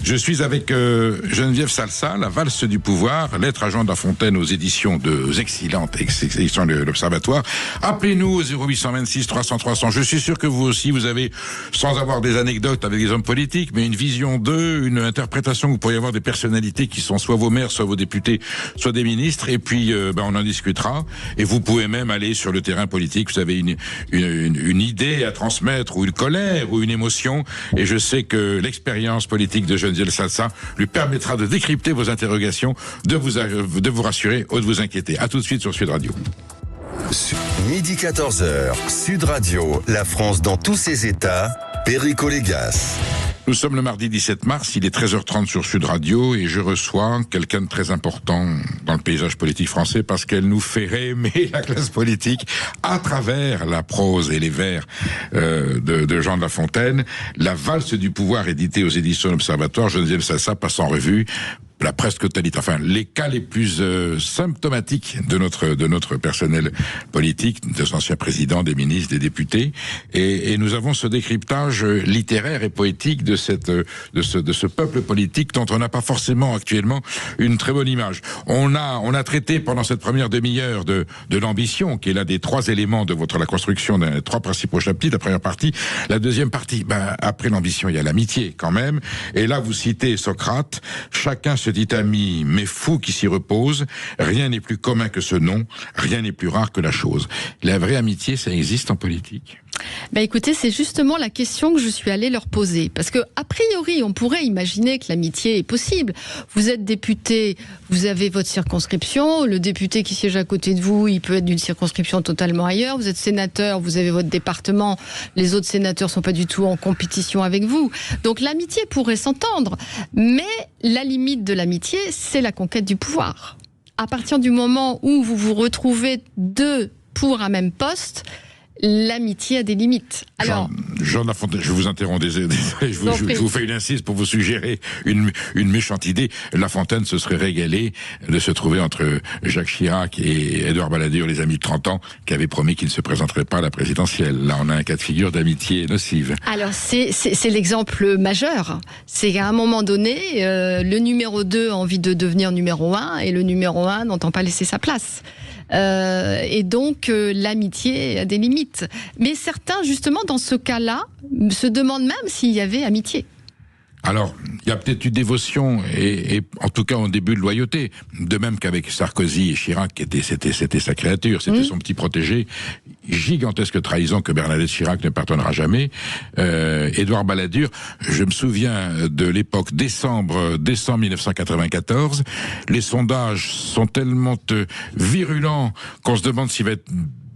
Je suis avec Geneviève Salsa, La valse du pouvoir, lettre à Jean de La Fontaine aux éditions excellentes éditions de l'Observatoire. Appelez-nous au 0826 300 300. Je suis sûr que vous aussi, vous avez, sans avoir des anecdotes avec des hommes politiques, mais une vision d'eux, une interprétation. Vous pourriez avoir des personnalités qui sont soit vos maires, soit vos députés, soit des ministres. Et puis, on en discutera. Et vous pouvez même aller sur le terrain politique. Vous avez une idée à transmettre, ou une colère, ou une émotion. Et je sais que l'expérience politique de Geneviève Salsa lui permettra de décrypter vos interrogations, de vous rassurer ou de vous inquiéter. À tout de suite sur Sud Radio. Midi 14h, Sud Radio, la France dans tous ses états, Perico Légas. Nous sommes le mardi 17 mars, il est 13h30 sur Sud Radio et je reçois quelqu'un de très important dans le paysage politique français parce qu'elle nous fait aimer la classe politique à travers la prose et les vers de Jean de La Fontaine. La valse du pouvoir éditée aux éditions de l'Observatoire, Geneviève Sassa passe en revue la presque totalité, enfin les cas les plus symptomatiques de notre personnel politique, des anciens présidents, des ministres, des députés, et nous avons ce décryptage littéraire et poétique de ce peuple politique dont on n'a pas forcément actuellement une très bonne image. On a traité pendant cette première demi-heure de l'ambition, qui est l'un des trois éléments de la construction des trois principaux chapitres. La première partie, la deuxième partie, après l'ambition, il y a l'amitié quand même. Et là, vous citez Socrate, chacun se dit ami, mais fou qui s'y repose, rien n'est plus commun que ce nom, rien n'est plus rare que la chose. La vraie amitié, ça existe en politique ? Écoutez, c'est justement la question que je suis allée leur poser. Parce que, a priori, on pourrait imaginer que l'amitié est possible. Vous êtes député, vous avez votre circonscription, le député qui siège à côté de vous, il peut être d'une circonscription totalement ailleurs. Vous êtes sénateur, vous avez votre département, les autres sénateurs sont pas du tout en compétition avec vous. Donc l'amitié pourrait s'entendre. Mais la limite de l'amitié, c'est la conquête du pouvoir. À partir du moment où vous vous retrouvez deux pour un même poste, l'amitié a des limites. Alors, Jean de La Fontaine, je vous interromps, désolé, je vous fais une insiste pour vous suggérer une méchante idée. La Fontaine se serait régalé de se trouver entre Jacques Chirac et Édouard Balladur, les amis de 30 ans, qui avaient promis qu'ils ne se présenteraient pas à la présidentielle. Là, on a un cas de figure d'amitié nocive. Alors, c'est l'exemple majeur. C'est qu'à un moment donné, le numéro 2 a envie de devenir numéro 1 et le numéro 1 n'entend pas laisser sa place. Et donc l'amitié a des limites. Mais certains, justement, dans ce cas-là, se demandent même s'il y avait amitié. Alors, il y a peut-être eu dévotion et en tout cas en début de loyauté. De même qu'avec Sarkozy et Chirac, c'était sa créature, c'était son petit protégé. Gigantesque trahison que Bernadette Chirac ne pardonnera jamais. Édouard Balladur, je me souviens de l'époque décembre 1994. Les sondages sont tellement virulents qu'on se demande s'il va être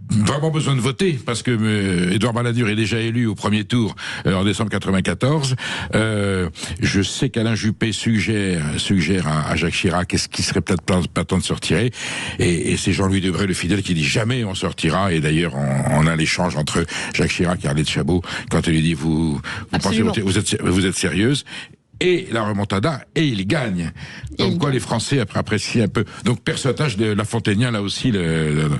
vraiment besoin de voter parce que Édouard Balladur est déjà élu au premier tour en décembre 94. Je sais qu'Alain Juppé suggère à Jacques Chirac est-ce qu'il serait peut-être pas temps de se retirer, et c'est Jean-Louis Debré le fidèle qui dit jamais on sortira. Et d'ailleurs on a l'échange entre Jacques Chirac et Arlette Chabot quand il lui dit vous pensez vous êtes sérieuse, et la remontada, et il gagne. Donc les Français apprécient un peu. Donc personnage de La Fontainien, là aussi.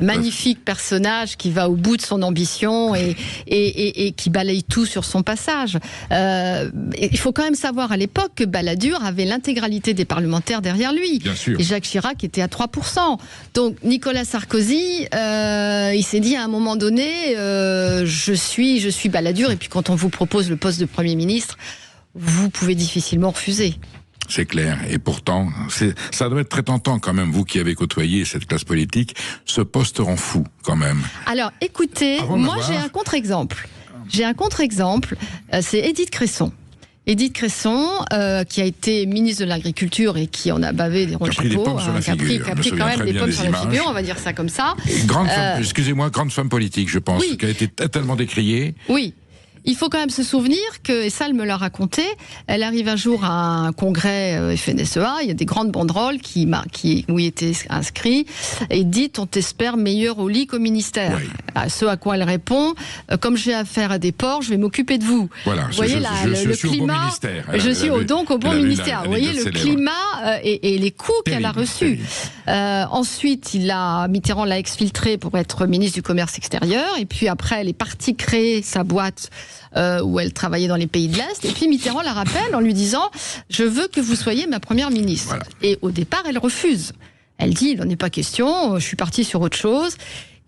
Magnifique personnage qui va au bout de son ambition et qui balaye tout sur son passage. Il faut quand même savoir à l'époque que Balladur avait l'intégralité des parlementaires derrière lui. Bien sûr. Et Jacques Chirac était à 3%. Donc Nicolas Sarkozy, il s'est dit à un moment donné, je suis Balladur, et puis quand on vous propose le poste de Premier ministre, vous pouvez difficilement refuser. C'est clair. Et pourtant, ça doit être très tentant quand même, vous qui avez côtoyé cette classe politique. Ce poste rend fou quand même. Alors écoutez, moi j'ai un contre-exemple. C'est Édith Cresson. Édith Cresson, qui a été ministre de l'Agriculture et qui en a bavé des ronds de chapeau, qui a pris quand même des pommes sur la figure, on va dire ça comme ça. Grande femme politique, je pense, qui a été tellement décriée. Oui. Il faut quand même se souvenir que, et ça elle me l'a raconté, elle arrive un jour à un congrès FNSEA, il y a des grandes banderoles où il était inscrit, et dit on t'espère meilleur au lit qu'au ministère. Oui. Ce à quoi elle répond, comme j'ai affaire à des porcs, je vais m'occuper de vous. Voilà, vous voyez le climat, je suis donc au bon ministère. Vous voyez le climat et les coups qu'elle a reçus. Ensuite, Mitterrand l'a exfiltré pour être ministre du Commerce extérieur, et puis après elle est partie créer sa boîte où elle travaillait dans les pays de l'Est, et puis Mitterrand la rappelle en lui disant « Je veux que vous soyez ma première ministre ». Voilà. Et au départ, elle refuse. Elle dit « Il n'en est pas question, je suis partie sur autre chose ».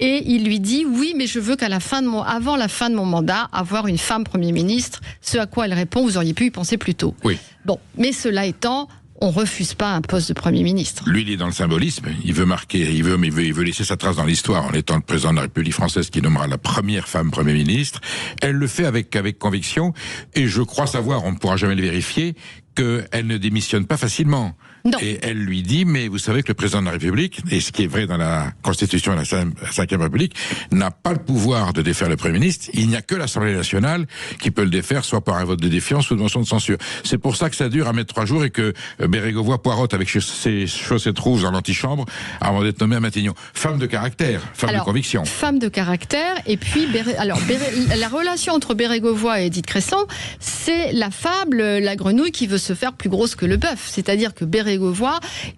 Et il lui dit « Oui, mais je veux avant la fin de mon mandat, avoir une femme Premier ministre ». Ce à quoi elle répond « Vous auriez pu y penser plus tôt ». Oui. Bon, mais cela étant, on refuse pas un poste de Premier ministre. Lui, il est dans le symbolisme. Il veut marquer, il veut laisser sa trace dans l'histoire en étant le président de la République française qui nommera la première femme Premier ministre. Elle le fait avec conviction, et je crois savoir, on ne pourra jamais le vérifier, qu'elle ne démissionne pas facilement. Non. Et elle lui dit, mais vous savez que le président de la République, et ce qui est vrai dans la Constitution de la 5e République, n'a pas le pouvoir de défaire le Premier ministre. Il n'y a que l'Assemblée nationale qui peut le défaire, soit par un vote de défiance ou de motion de censure. C'est pour ça que ça dure 1,3 jours et que Bérégovoy poirote avec ses chaussettes rouges dans l'antichambre avant d'être nommé à Matignon. Femme de caractère, femme de conviction. Femme de caractère, et puis la relation entre Bérégovoy et Édith Cresson, c'est la fable, la grenouille qui veut se faire plus grosse que le bœuf. C'est-à-dire que Bérégovoy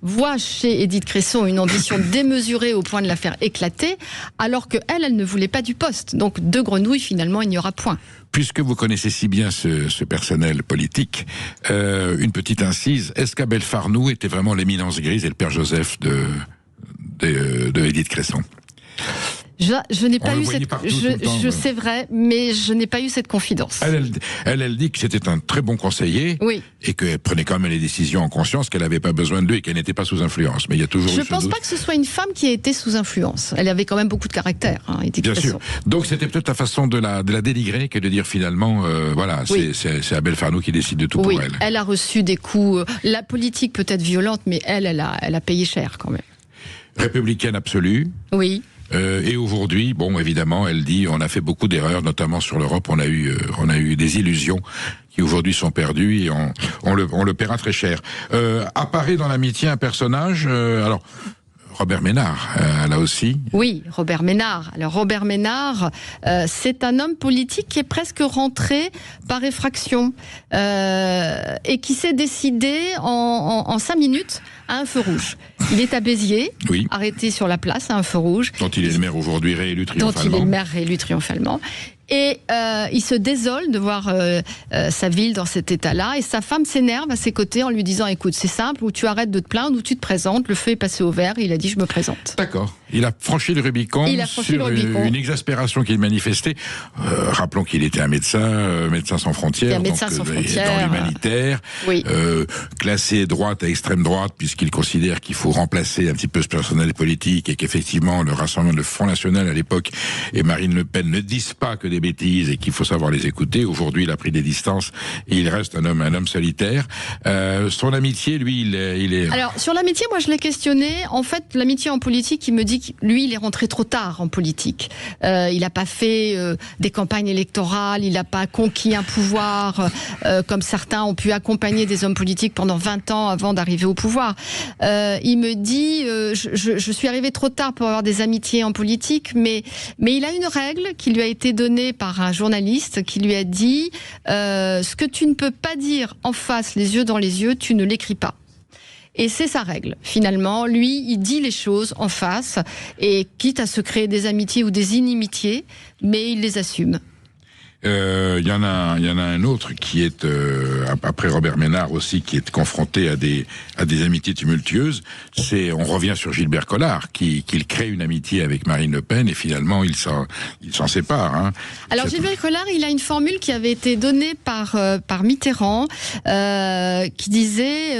voit chez Édith Cresson une ambition démesurée au point de la faire éclater, alors qu'elle ne voulait pas du poste. Donc de grenouilles, finalement, il n'y aura point. Puisque vous connaissez si bien ce personnel politique, une petite incise, est-ce qu'Abel Farnoux était vraiment l'éminence grise et le père Joseph de Édith Cresson? Je n'ai pas eu cette... C'est vrai, mais je n'ai pas eu cette confidence. Elle dit que c'était un très bon conseiller, oui, et qu'elle prenait quand même les décisions en conscience, qu'elle n'avait pas besoin de lui et qu'elle n'était pas sous influence. Mais il y a toujours. Je ne pense pas que ce soit une femme qui a été sous influence. Elle avait quand même beaucoup de caractère, Édith Cresson. Bien sûr. Donc c'était peut-être la façon de la dénigrer que de dire finalement, voilà, oui, c'est Abel Farnoux qui décide de tout pour elle. Elle a reçu des coups. La politique peut être violente, mais elle a payé cher quand même. Républicaine absolue. Oui. Et aujourd'hui, bon, évidemment, elle dit, on a fait beaucoup d'erreurs, notamment sur l'Europe. On a eu des illusions qui aujourd'hui sont perdues et on le paiera très cher. Apparaît dans l'amitié un personnage, alors. Robert Ménard, là aussi. Oui, Robert Ménard. Alors Robert Ménard, c'est un homme politique qui est presque rentré par effraction et qui s'est décidé en 5 minutes à un feu rouge. Il est à Béziers, oui, arrêté sur la place à un feu rouge. Dont il est le maire aujourd'hui réélu triomphalement. Dont il est le maire réélu triomphalement. Et il se désole de voir sa ville dans cet état-là. Et sa femme s'énerve à ses côtés en lui disant, écoute, c'est simple, ou tu arrêtes de te plaindre, ou tu te présentes. Le feu est passé au vert, il a dit, je me présente. D'accord. Il a franchi le Rubicon sur une exaspération qu'il manifestait. Rappelons qu'il était un médecin sans frontières. Un médecin sans frontières. Dans l'humanitaire. Oui. Classé droite à extrême droite, puisqu'il considère qu'il faut remplacer un petit peu ce personnel politique et qu'effectivement, le Rassemblement, le Front National à l'époque et Marine Le Pen ne disent pas que des bêtises et qu'il faut savoir les écouter. Aujourd'hui, il a pris des distances et il reste un homme solitaire. Son amitié, lui, il est... Alors, sur l'amitié, moi, je l'ai questionné. En fait, l'amitié en politique, il me dit que lui, il est rentré trop tard en politique. Il n'a pas fait des campagnes électorales, il n'a pas conquis un pouvoir comme certains ont pu accompagner des hommes politiques pendant 20 ans avant d'arriver au pouvoir. Il me dit, je suis arrivé trop tard pour avoir des amitiés en politique, mais il a une règle qui lui a été donnée par un journaliste qui lui a dit ce que tu ne peux pas dire en face, les yeux dans les yeux, tu ne l'écris pas. Et c'est sa règle. Finalement, lui, il dit les choses en face, et quitte à se créer des amitiés ou des inimitiés, mais il les assume. Il y en a un autre qui est après Robert Ménard aussi, qui est confronté à des amitiés tumultueuses. On revient sur Gilbert Collard qui crée une amitié avec Marine Le Pen et finalement il s'en sépare. Hein. Alors Gilbert Collard, il a une formule qui avait été donnée par Mitterrand, qui disait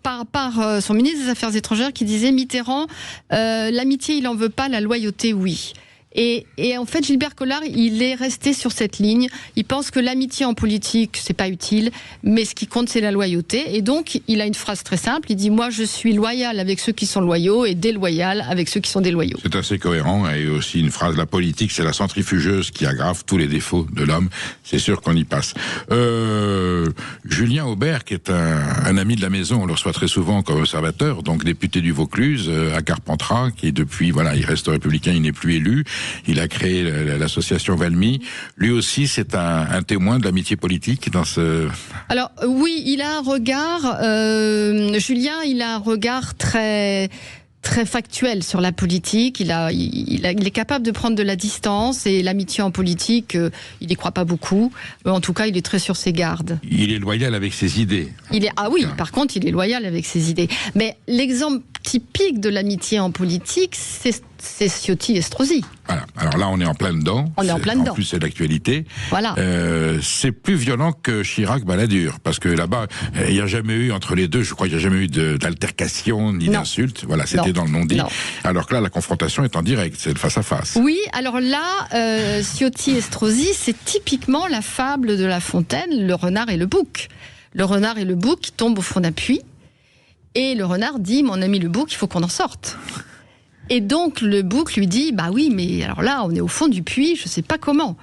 par son ministre des Affaires étrangères, qui disait Mitterrand, l'amitié il en veut pas, la loyauté oui. Et en fait, Gilbert Collard, il est resté sur cette ligne. Il pense que l'amitié en politique, c'est pas utile, mais ce qui compte, c'est la loyauté. Et donc, il a une phrase très simple. Il dit, moi, je suis loyal avec ceux qui sont loyaux et déloyal avec ceux qui sont déloyaux. C'est assez cohérent. Et aussi une phrase, la politique, c'est la centrifugeuse qui aggrave tous les défauts de l'homme. C'est sûr qu'on y passe. Julien Aubert, qui est un ami de la maison, on le reçoit très souvent comme observateur, donc député du Vaucluse, à Carpentras, qui depuis, voilà, il reste républicain, il n'est plus élu. Il a créé l'association Valmy. Lui aussi, c'est un témoin de l'amitié politique dans ce... Alors, oui, il a un regard... Julien, il a un regard très factuel sur la politique. Il est capable de prendre de la distance, et l'amitié en politique, il n'y croit pas beaucoup. En tout cas, il est très sur ses gardes. Il est loyal avec ses idées. Par contre, il est loyal avec ses idées. Mais l'exemple typique de l'amitié en politique, c'est Ciotti et Estrosi. Voilà. Alors là, on est en plein dedans. En plus, c'est l'actualité. Voilà. C'est plus violent que Chirac-Balladur, parce que là-bas, il n'y a jamais eu entre les deux, je crois qu'il n'y a jamais eu d'altercation ni d'insulte. Voilà, c'était dans le non-dit. Non. Alors que là, la confrontation est en direct, c'est le face-à-face. Oui, alors là, Ciotti et Estrosi, c'est typiquement la fable de La Fontaine, le renard et le bouc. le renard et le bouc qui tombent au fond d'un puits. Et le renard dit, mon ami le bouc, il faut qu'on en sorte. Et donc le bouc lui dit, bah oui, mais alors là, on est au fond du puits, je sais pas comment.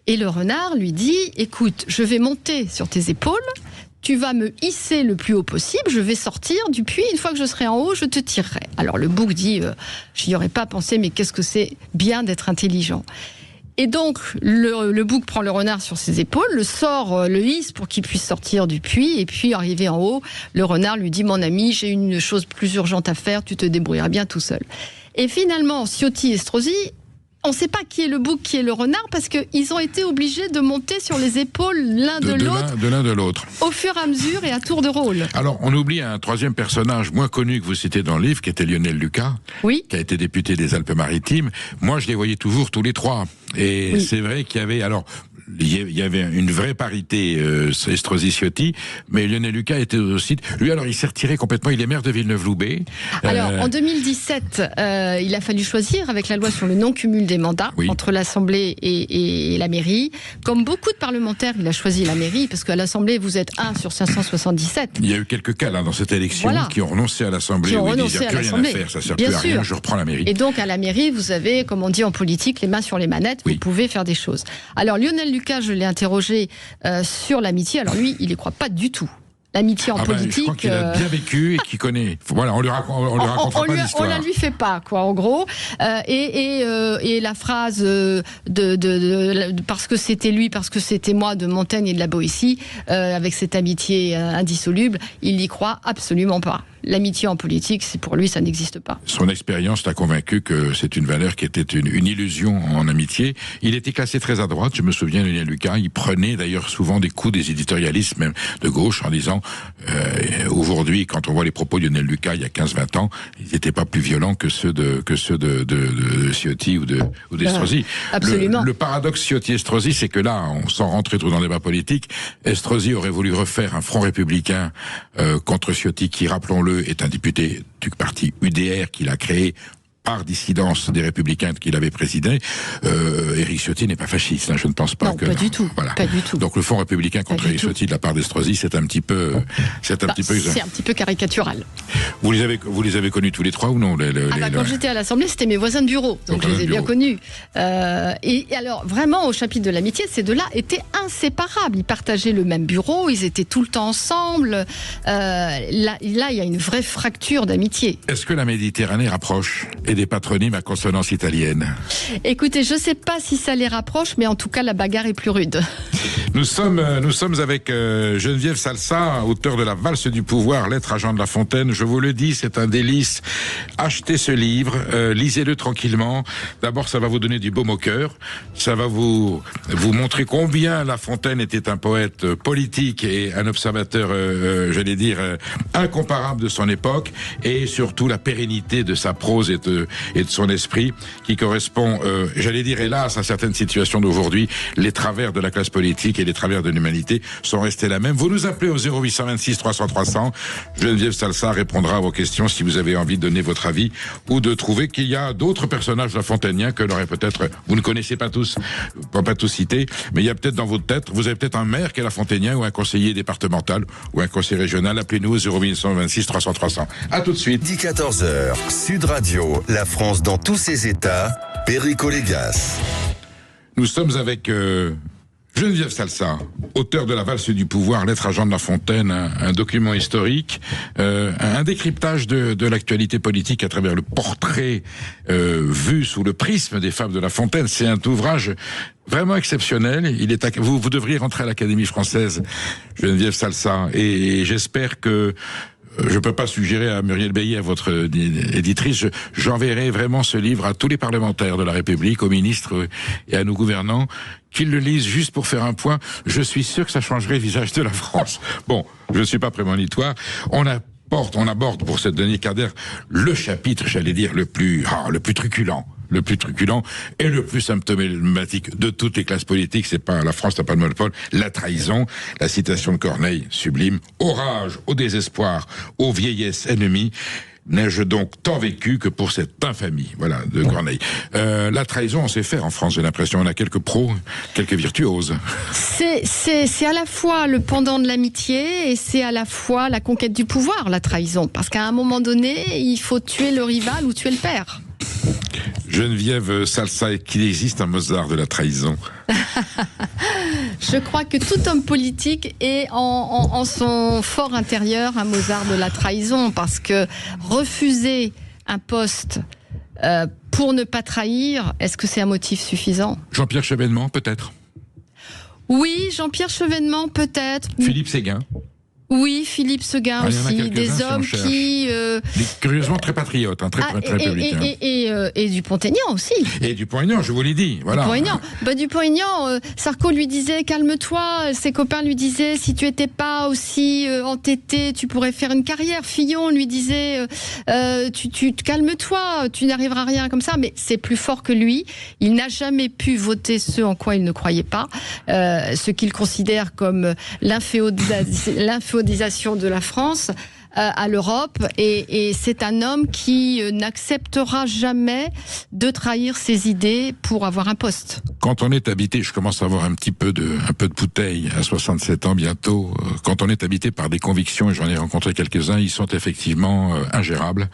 Et le renard lui dit, écoute, je vais monter sur tes épaules, tu vas me hisser le plus haut possible, je vais sortir du puits, une fois que je serai en haut, je te tirerai. Alors le bouc dit, je n'y aurais pas pensé, mais qu'est-ce que c'est bien d'être intelligent. Et donc, le bouc prend le renard sur ses épaules, le hisse pour qu'il puisse sortir du puits, et puis, arrivé en haut, le renard lui dit, mon ami, j'ai une chose plus urgente à faire, tu te débrouilleras bien tout seul. Et finalement, Ciotti et Estrosi, on ne sait pas qui est le bouc, qui est le renard, parce qu'ils ont été obligés de monter sur les épaules l'un de l'autre, au fur et à mesure et à tour de rôle. Alors, on oublie un troisième personnage moins connu que vous citez dans le livre, qui était Lionel Lucas, oui, qui a été député des Alpes-Maritimes. Moi, je les voyais toujours tous les trois. Et oui, c'est vrai qu'il y avait... Alors, il y avait une vraie parité Estrosi-Ciotti, mais Lionel Lucas était aussi... Lui, alors, il s'est retiré complètement. Il est maire de Villeneuve-Loubet. Alors, en 2017, il a fallu choisir, avec la loi sur le non-cumul des mandats, oui, entre l'Assemblée et la mairie. Comme beaucoup de parlementaires, il a choisi la mairie, parce qu'à l'Assemblée, vous êtes 1 sur 577. Il y a eu quelques cas, là, dans cette élection, voilà, qui ont renoncé à l'Assemblée, où ils disent, il n'y a plus rien à faire, ça ne sert plus à rien, je reprends la mairie. Et donc, à la mairie, vous avez, comme on dit en politique, les mains sur les manettes, oui, vous pouvez faire des choses. Alors, Lionel Lucas, je l'ai interrogé sur l'amitié. Alors lui, il y croit pas du tout. L'amitié en politique. Je crois qu'il a bien vécu et qu'il connaît. Voilà, on lui racontera pas l'histoire. On la lui fait pas, quoi, en gros. Et la phrase parce que c'était lui, parce que c'était moi, de Montaigne et de la Boétie, avec cette amitié indissoluble, il n'y croit absolument pas. L'amitié en politique, c'est pour lui, ça n'existe pas. Son expérience l'a convaincu que c'est une valeur qui était une illusion en amitié. Il était classé très à droite, je me souviens de Lionel Lucas. Il prenait d'ailleurs souvent des coups des éditorialistes, même de gauche, en disant aujourd'hui, quand on voit les propos de Lionel Lucas il y a 15-20 ans, ils n'étaient pas plus violents que ceux de Ciotti ou d'Estrosi. Absolument. Le paradoxe Ciotti-Estrosi, c'est que là, on sans rentrer trop dans le débat politique, Estrosi aurait voulu refaire un front républicain contre Ciotti, qui, rappelons-le, est un député du parti UDR qu'il a créé par dissidence des Républicains qu'il avait présidé. Éric Ciotti n'est pas fasciste, hein, je ne pense pas. Non, que... pas du tout. Voilà. Pas du tout. Donc le Front républicain contre Éric Ciotti de la part d'Estrosi, c'est un petit peu... C'est un petit peu caricatural. Vous les avez connus tous les trois ou non Quand j'étais à l'Assemblée, c'était mes voisins de bureau, donc je les ai bien connus. Et alors, vraiment, au chapitre de l'amitié, ces deux-là étaient inséparables. Ils partageaient le même bureau, ils étaient tout le temps ensemble. Là, il y a une vraie fracture d'amitié. Est-ce que la Méditerranée rapproche des patronymes à consonance italienne? Écoutez, je ne sais pas si ça les rapproche, mais en tout cas, la bagarre est plus rude. Nous sommes avec Geneviève Salsa, auteure de La Valse du pouvoir, lettre à Jean de La Fontaine. Je vous le dis, c'est un délice. Achetez ce livre, lisez-le tranquillement. D'abord, ça va vous donner du baume au cœur. Ça va vous montrer combien La Fontaine était un poète politique et un observateur, incomparable de son époque, et surtout la pérennité de sa prose et de son esprit, qui correspond, hélas, à certaines situations d'aujourd'hui. Les travers de la classe politique et les travers de l'humanité sont restés la même. Vous nous appelez au 0826 300 300. Geneviève Salsa répondra à vos questions si vous avez envie de donner votre avis ou de trouver qu'il y a d'autres personnages lafontainiens que l'aurait peut-être, vous ne connaissez pas tous, pas tous cités, mais il y a peut-être dans votre tête, vous avez peut-être un maire qui est lafontainien ou un conseiller départemental ou un conseiller régional. Appelez-nous au 0826 300 300. À tout de suite. 10-14h, Sud Radio, la France dans tous ses états, Perico Légas. Nous sommes avec Geneviève Salsa, auteure de La Valse du pouvoir, lettre à Jean de La Fontaine, un document historique, un décryptage de l'actualité politique à travers le portrait vu sous le prisme des fables de La Fontaine. C'est un ouvrage vraiment exceptionnel. Vous devriez rentrer à l'Académie française, Geneviève Salsa, et j'espère que je peux pas suggérer à Muriel Bailly, à votre éditrice, j'enverrai vraiment ce livre à tous les parlementaires de la République, aux ministres et à nos gouvernants, qu'ils le lisent juste pour faire un point. Je suis sûr que ça changerait le visage de la France. Bon, je ne suis pas prémonitoire. On aborde pour cette dernière quart d'heure le chapitre, le plus truculent. Le plus truculent et le plus symptomatique de toutes les classes politiques, c'est pas, la France n'a pas de monopole, la trahison, la citation de Corneille, sublime, au rage, au désespoir, aux vieillesses ennemies, N'ai-je donc tant vécu que pour cette infamie? Voilà, de Corneille. La trahison, on sait faire en France, j'ai l'impression. On a quelques pros, quelques virtuoses. C'est à la fois le pendant de l'amitié et c'est à la fois la conquête du pouvoir, la trahison. Parce qu'à un moment donné, il faut tuer le rival ou tuer le père. Geneviève Salsa, qu'il existe un Mozart de la trahison? Je crois que tout homme politique est en son fort intérieur un Mozart de la trahison, parce que refuser un poste pour ne pas trahir, est-ce que c'est un motif suffisant? Jean-Pierre Chevènement, peut-être? Oui, Jean-Pierre Chevènement, peut-être. Philippe Séguin? Oui, Philippe Séguin aussi, des hommes qui... curieusement très patriotes, très républicains. Et Dupont-Aignan aussi. Et Dupont-Aignan, je vous l'ai dit. Voilà. Dupont-Aignan, Sarko lui disait, calme-toi, ses copains lui disaient, si tu n'étais pas aussi entêté, tu pourrais faire une carrière. Fillon lui disait, calme-toi, tu n'arriveras à rien comme ça, mais c'est plus fort que lui. Il n'a jamais pu voter ce en quoi il ne croyait pas, ce qu'il considère comme l'inféodisation de la France à l'Europe, et c'est un homme qui n'acceptera jamais de trahir ses idées pour avoir un poste. Quand on est habité, je commence à avoir un peu de bouteille à 67 ans bientôt, quand on est habité par des convictions, et j'en ai rencontré quelques-uns, ils sont effectivement ingérables.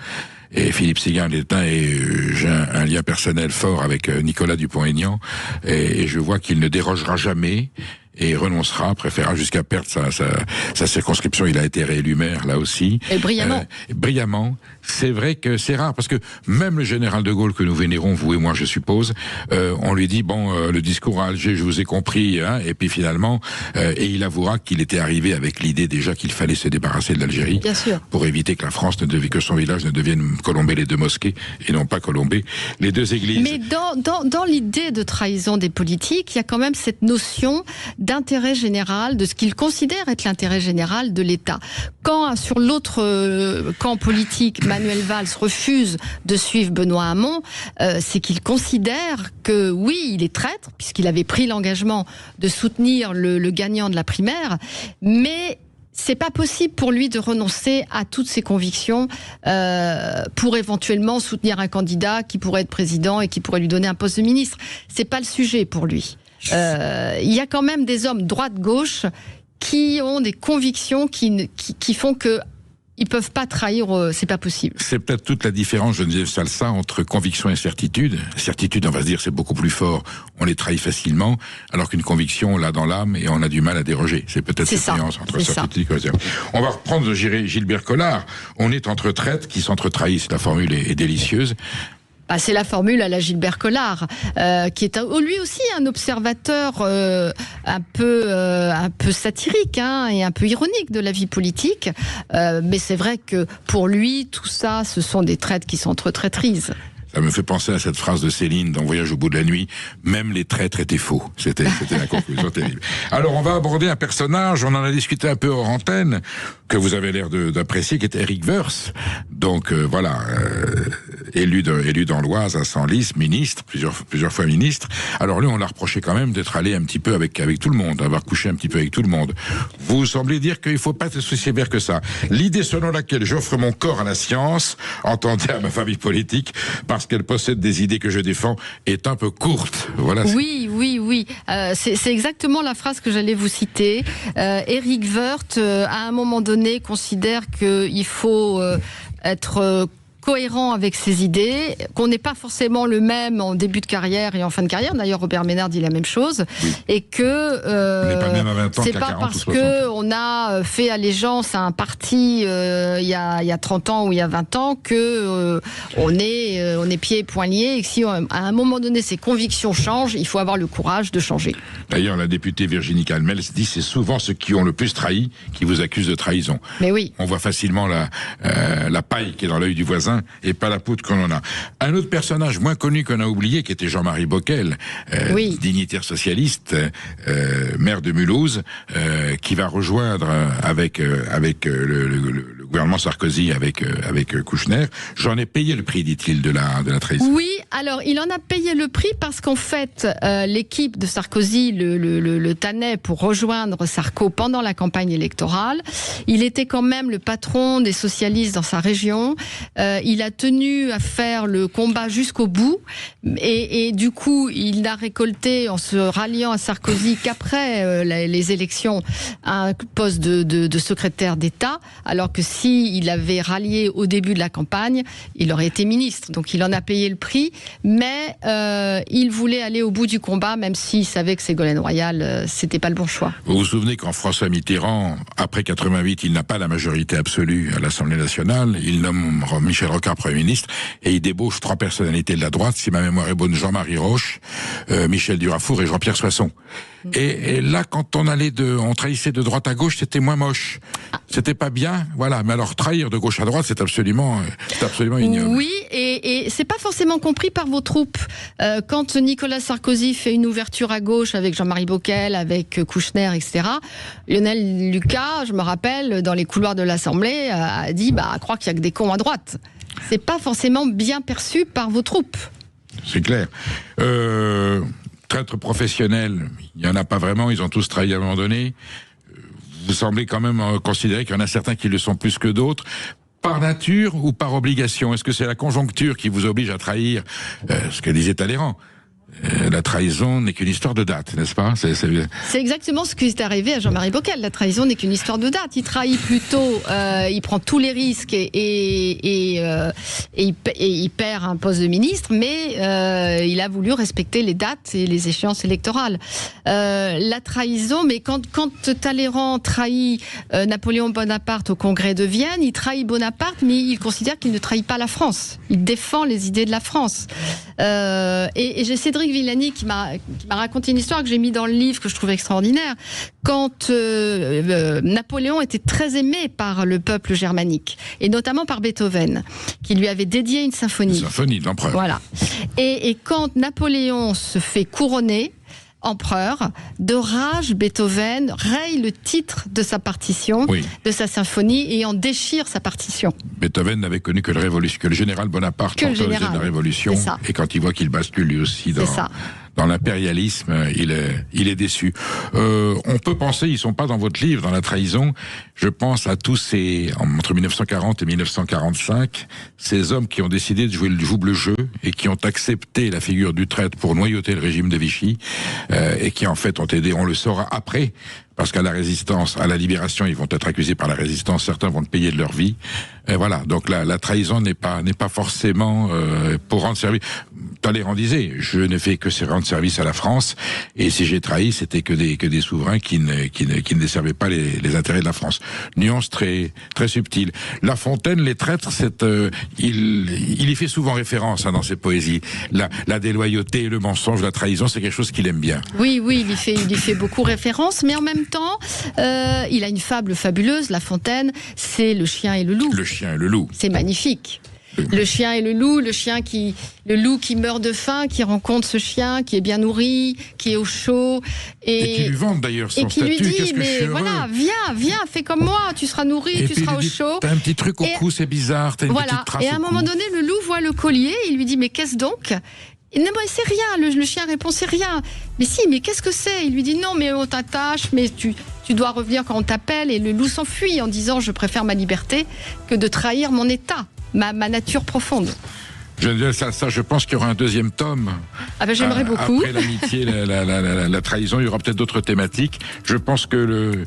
Et Philippe Séguin l'est un, et j'ai un lien personnel fort avec Nicolas Dupont-Aignan, et je vois qu'il ne dérogera jamais, et renoncera, préférera jusqu'à perdre sa circonscription. Il a été réélu maire, là aussi. Et brillamment. Brillamment. C'est vrai que c'est rare, parce que même le général de Gaulle, que nous vénérons, vous et moi, je suppose, on lui dit, le discours à Alger, je vous ai compris, et puis finalement, et il avouera qu'il était arrivé avec l'idée déjà qu'il fallait se débarrasser de l'Algérie. Bien sûr. Pour éviter que la France que son village ne devienne colomber les deux mosquées, et non pas colomber les deux églises. Mais dans l'idée de trahison des politiques, il y a quand même cette notion d'intérêt général, de ce qu'il considère être l'intérêt général de l'État. Quand, sur l'autre camp politique, Manuel Valls refuse de suivre Benoît Hamon, c'est qu'il considère que, oui, il est traître, puisqu'il avait pris l'engagement de soutenir le gagnant de la primaire, mais c'est pas possible pour lui de renoncer à toutes ses convictions pour éventuellement soutenir un candidat qui pourrait être président et qui pourrait lui donner un poste de ministre. C'est pas le sujet pour lui. Il y a quand même des hommes droite-gauche qui ont des convictions qui font que ils peuvent pas trahir, c'est pas possible. C'est peut-être toute la différence, Geneviève Salsa, entre conviction et certitude. Certitude, on va se dire, c'est beaucoup plus fort, on les trahit facilement, alors qu'une conviction, on l'a dans l'âme et on a du mal à déroger. C'est peut-être cette différence entre certitude et conviction. On va reprendre Gilbert Collard. On est entre traîtres qui s'entre-trahissent. La formule est délicieuse. C'est la formule à la Gilbert Collard, qui est lui aussi un observateur un peu satirique et un peu ironique de la vie politique. Mais c'est vrai que pour lui, tout ça, ce sont des traîtres qui s'entre-traîtrisent. Ça me fait penser à cette phrase de Céline dans Voyage au bout de la nuit. Même les traîtres étaient faux. C'était la conclusion terrible. Alors, on va aborder un personnage, on en a discuté un peu hors antenne, que vous avez l'air d'apprécier, qui est Éric Woerth. Donc, élu dans l'Oise à Senlis, ministre, plusieurs fois ministre. Alors lui, on l'a reproché quand même d'être allé un petit peu avec tout le monde, d'avoir couché un petit peu avec tout le monde. Vous semblez dire qu'il faut pas être aussi sévère que ça. L'idée selon laquelle j'offre mon corps à la science, entendez à ma famille politique, parce qu'elle possède des idées que je défends, est un peu courte. Voilà. Oui. C'est exactement la phrase que j'allais vous citer. Éric Woerth, à un moment donné, considère qu'il faut être cohérent avec ses idées, qu'on n'est pas forcément le même en début de carrière et en fin de carrière. D'ailleurs, Robert Ménard dit la même chose. Oui. Et que c'est pas parce que on a fait allégeance à un parti il y a 30 ans ou il y a 20 ans que on est pieds et poings liés, et que si à un moment donné ses convictions changent, il faut avoir le courage de changer. D'ailleurs, la députée Virginie Calmels dit c'est souvent ceux qui ont le plus trahi qui vous accusent de trahison. Mais oui. On voit facilement la paille qui est dans l'œil du voisin et pas la poudre qu'on en a. Un autre personnage moins connu qu'on a oublié, qui était Jean-Marie Bockel, dignitaire socialiste, maire de Mulhouse, qui va rejoindre avec le gouvernement Sarkozy avec Kouchner. J'en ai payé le prix, dit-il, de la trahison. Oui, alors il en a payé le prix parce qu'en fait, l'équipe de Sarkozy le tannait pour rejoindre Sarko pendant la campagne électorale. Il était quand même le patron des socialistes dans sa région. Il a tenu à faire le combat jusqu'au bout. Et du coup, il n'a récolté, en se ralliant à Sarkozy, qu'après les élections, un poste de secrétaire d'État, alors que s'il avait rallié au début de la campagne, il aurait été ministre. Donc il en a payé le prix, mais il voulait aller au bout du combat, même s'il savait que Ségolène Royal, c'était pas le bon choix. Vous vous souvenez quand François Mitterrand, après 88, il n'a pas la majorité absolue à l'Assemblée nationale, il nomme Michel Rocard Premier ministre, et il débauche 3 personnalités de la droite, si ma mémoire est bonne, Jean-Marie Roche, Michel Durafour et Jean-Pierre Soisson. Et là, quand on trahissait de droite à gauche, c'était moins moche. C'était pas bien, voilà. Mais alors, trahir de gauche à droite, c'est absolument ignoble. Oui, et c'est pas forcément compris par vos troupes. Quand Nicolas Sarkozy fait une ouverture à gauche avec Jean-Marie Bockel, avec Kouchner, etc., Lionel Lucas, je me rappelle, dans les couloirs de l'Assemblée, a dit, croit qu'il y a que des cons à droite. C'est pas forcément bien perçu par vos troupes. C'est clair. Traîtres professionnels, il n'y en a pas vraiment, ils ont tous trahi à un moment donné. Vous semblez quand même considérer qu'il y en a certains qui le sont plus que d'autres. Par nature ou par obligation? Est-ce que c'est la conjoncture qui vous oblige à trahir ce que disait Talleyrand? La trahison n'est qu'une histoire de date, n'est-ce pas? C'est exactement ce qui est arrivé à Jean-Marie Bockel. La trahison n'est qu'une histoire de date. Il trahit plutôt, il prend tous les risques et il perd un poste de ministre, mais il a voulu respecter les dates et les échéances électorales. La trahison, mais quand Talleyrand trahit Napoléon Bonaparte au Congrès de Vienne, il trahit Bonaparte, mais il considère qu'il ne trahit pas la France. Il défend les idées de la France. Et j'ai Cédric Villani qui m'a raconté une histoire que j'ai mis dans le livre, que je trouve extraordinaire. Quand Napoléon était très aimé par le peuple germanique, et notamment par Beethoven, qui lui avait dédié une symphonie. Une symphonie de l'empereur. Voilà. Et quand Napoléon se fait couronner empereur, de rage, Beethoven raye le titre de sa partition, de sa symphonie, et en déchire sa partition. Beethoven n'avait connu que le général Bonaparte, chanteur de la Révolution, et quand il voit qu'il bascule lui aussi dans l'impérialisme, il est déçu. On peut penser, ils sont pas dans votre livre, dans la trahison, je pense à tous entre 1940 et 1945, ces hommes qui ont décidé de jouer le double jeu, et qui ont accepté la figure du traître pour noyauter le régime de Vichy, et qui en fait ont aidé, on le saura après, parce qu'à la résistance, à la libération, ils vont être accusés par la résistance, certains vont le payer de leur vie. Et voilà, donc la trahison n'est pas forcément pour rendre service. Talleyrand disait, je n'ai fait que rendre service à la France, et si j'ai trahi, c'était que des souverains qui ne desservaient pas les intérêts de la France. Nuance très très subtile. La Fontaine, les traîtres, il y fait souvent référence dans ses poésies. La déloyauté, le mensonge, la trahison, c'est quelque chose qu'il aime bien. Oui, il y fait beaucoup référence, mais en même temps, il a une fable fabuleuse, La Fontaine, c'est le chien et le loup. Le chien et le loup. C'est magnifique. Le chien et le loup, le loup qui meurt de faim, qui rencontre ce chien, qui est bien nourri, qui est au chaud. Et qui lui vante d'ailleurs son statut. Et qui lui dit, mais voilà, viens, fais comme moi, tu seras nourri, tu seras au chaud. T'as un petit truc au cou, c'est bizarre, t'as une petite trace au cou. Et à un moment donné, le loup voit le collier, il lui dit, mais qu'est-ce donc ? Non, mais c'est rien, le chien répond, c'est rien. Mais si, mais qu'est-ce que c'est ? Il lui dit, non, mais on t'attache, mais tu dois revenir quand on t'appelle. Et le loup s'enfuit en disant, je préfère ma liberté que de trahir mon état, ma nature profonde. Ça, je pense qu'il y aura un deuxième tome. J'aimerais beaucoup. Après l'amitié, la trahison, il y aura peut-être d'autres thématiques. Je pense que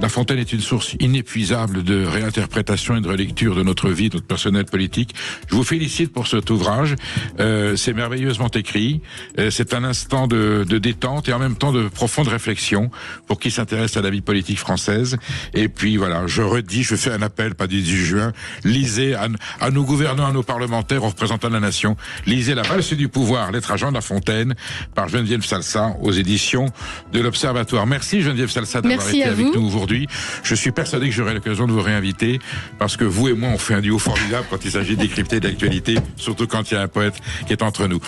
La Fontaine est une source inépuisable de réinterprétation et de relecture de notre vie, de notre personnel politique. Je vous félicite pour cet ouvrage. C'est merveilleusement écrit. C'est un instant de détente et en même temps de profonde réflexion pour qui s'intéresse à la vie politique française. Et puis voilà, je fais un appel, pas du 18 juin, lisez à nos gouvernants, à nos parlementaires, aux représentants de la nation, lisez La Valse du pouvoir, lettre à Jean de La Fontaine, par Geneviève Salsa, aux éditions de l'Observatoire. Merci Geneviève Salsa d'avoir été avec nous aujourd'hui. Je suis persuadé que j'aurai l'occasion de vous réinviter parce que vous et moi on fait un duo formidable quand il s'agit de décrypter de l'actualité, surtout quand il y a un poète qui est entre nous.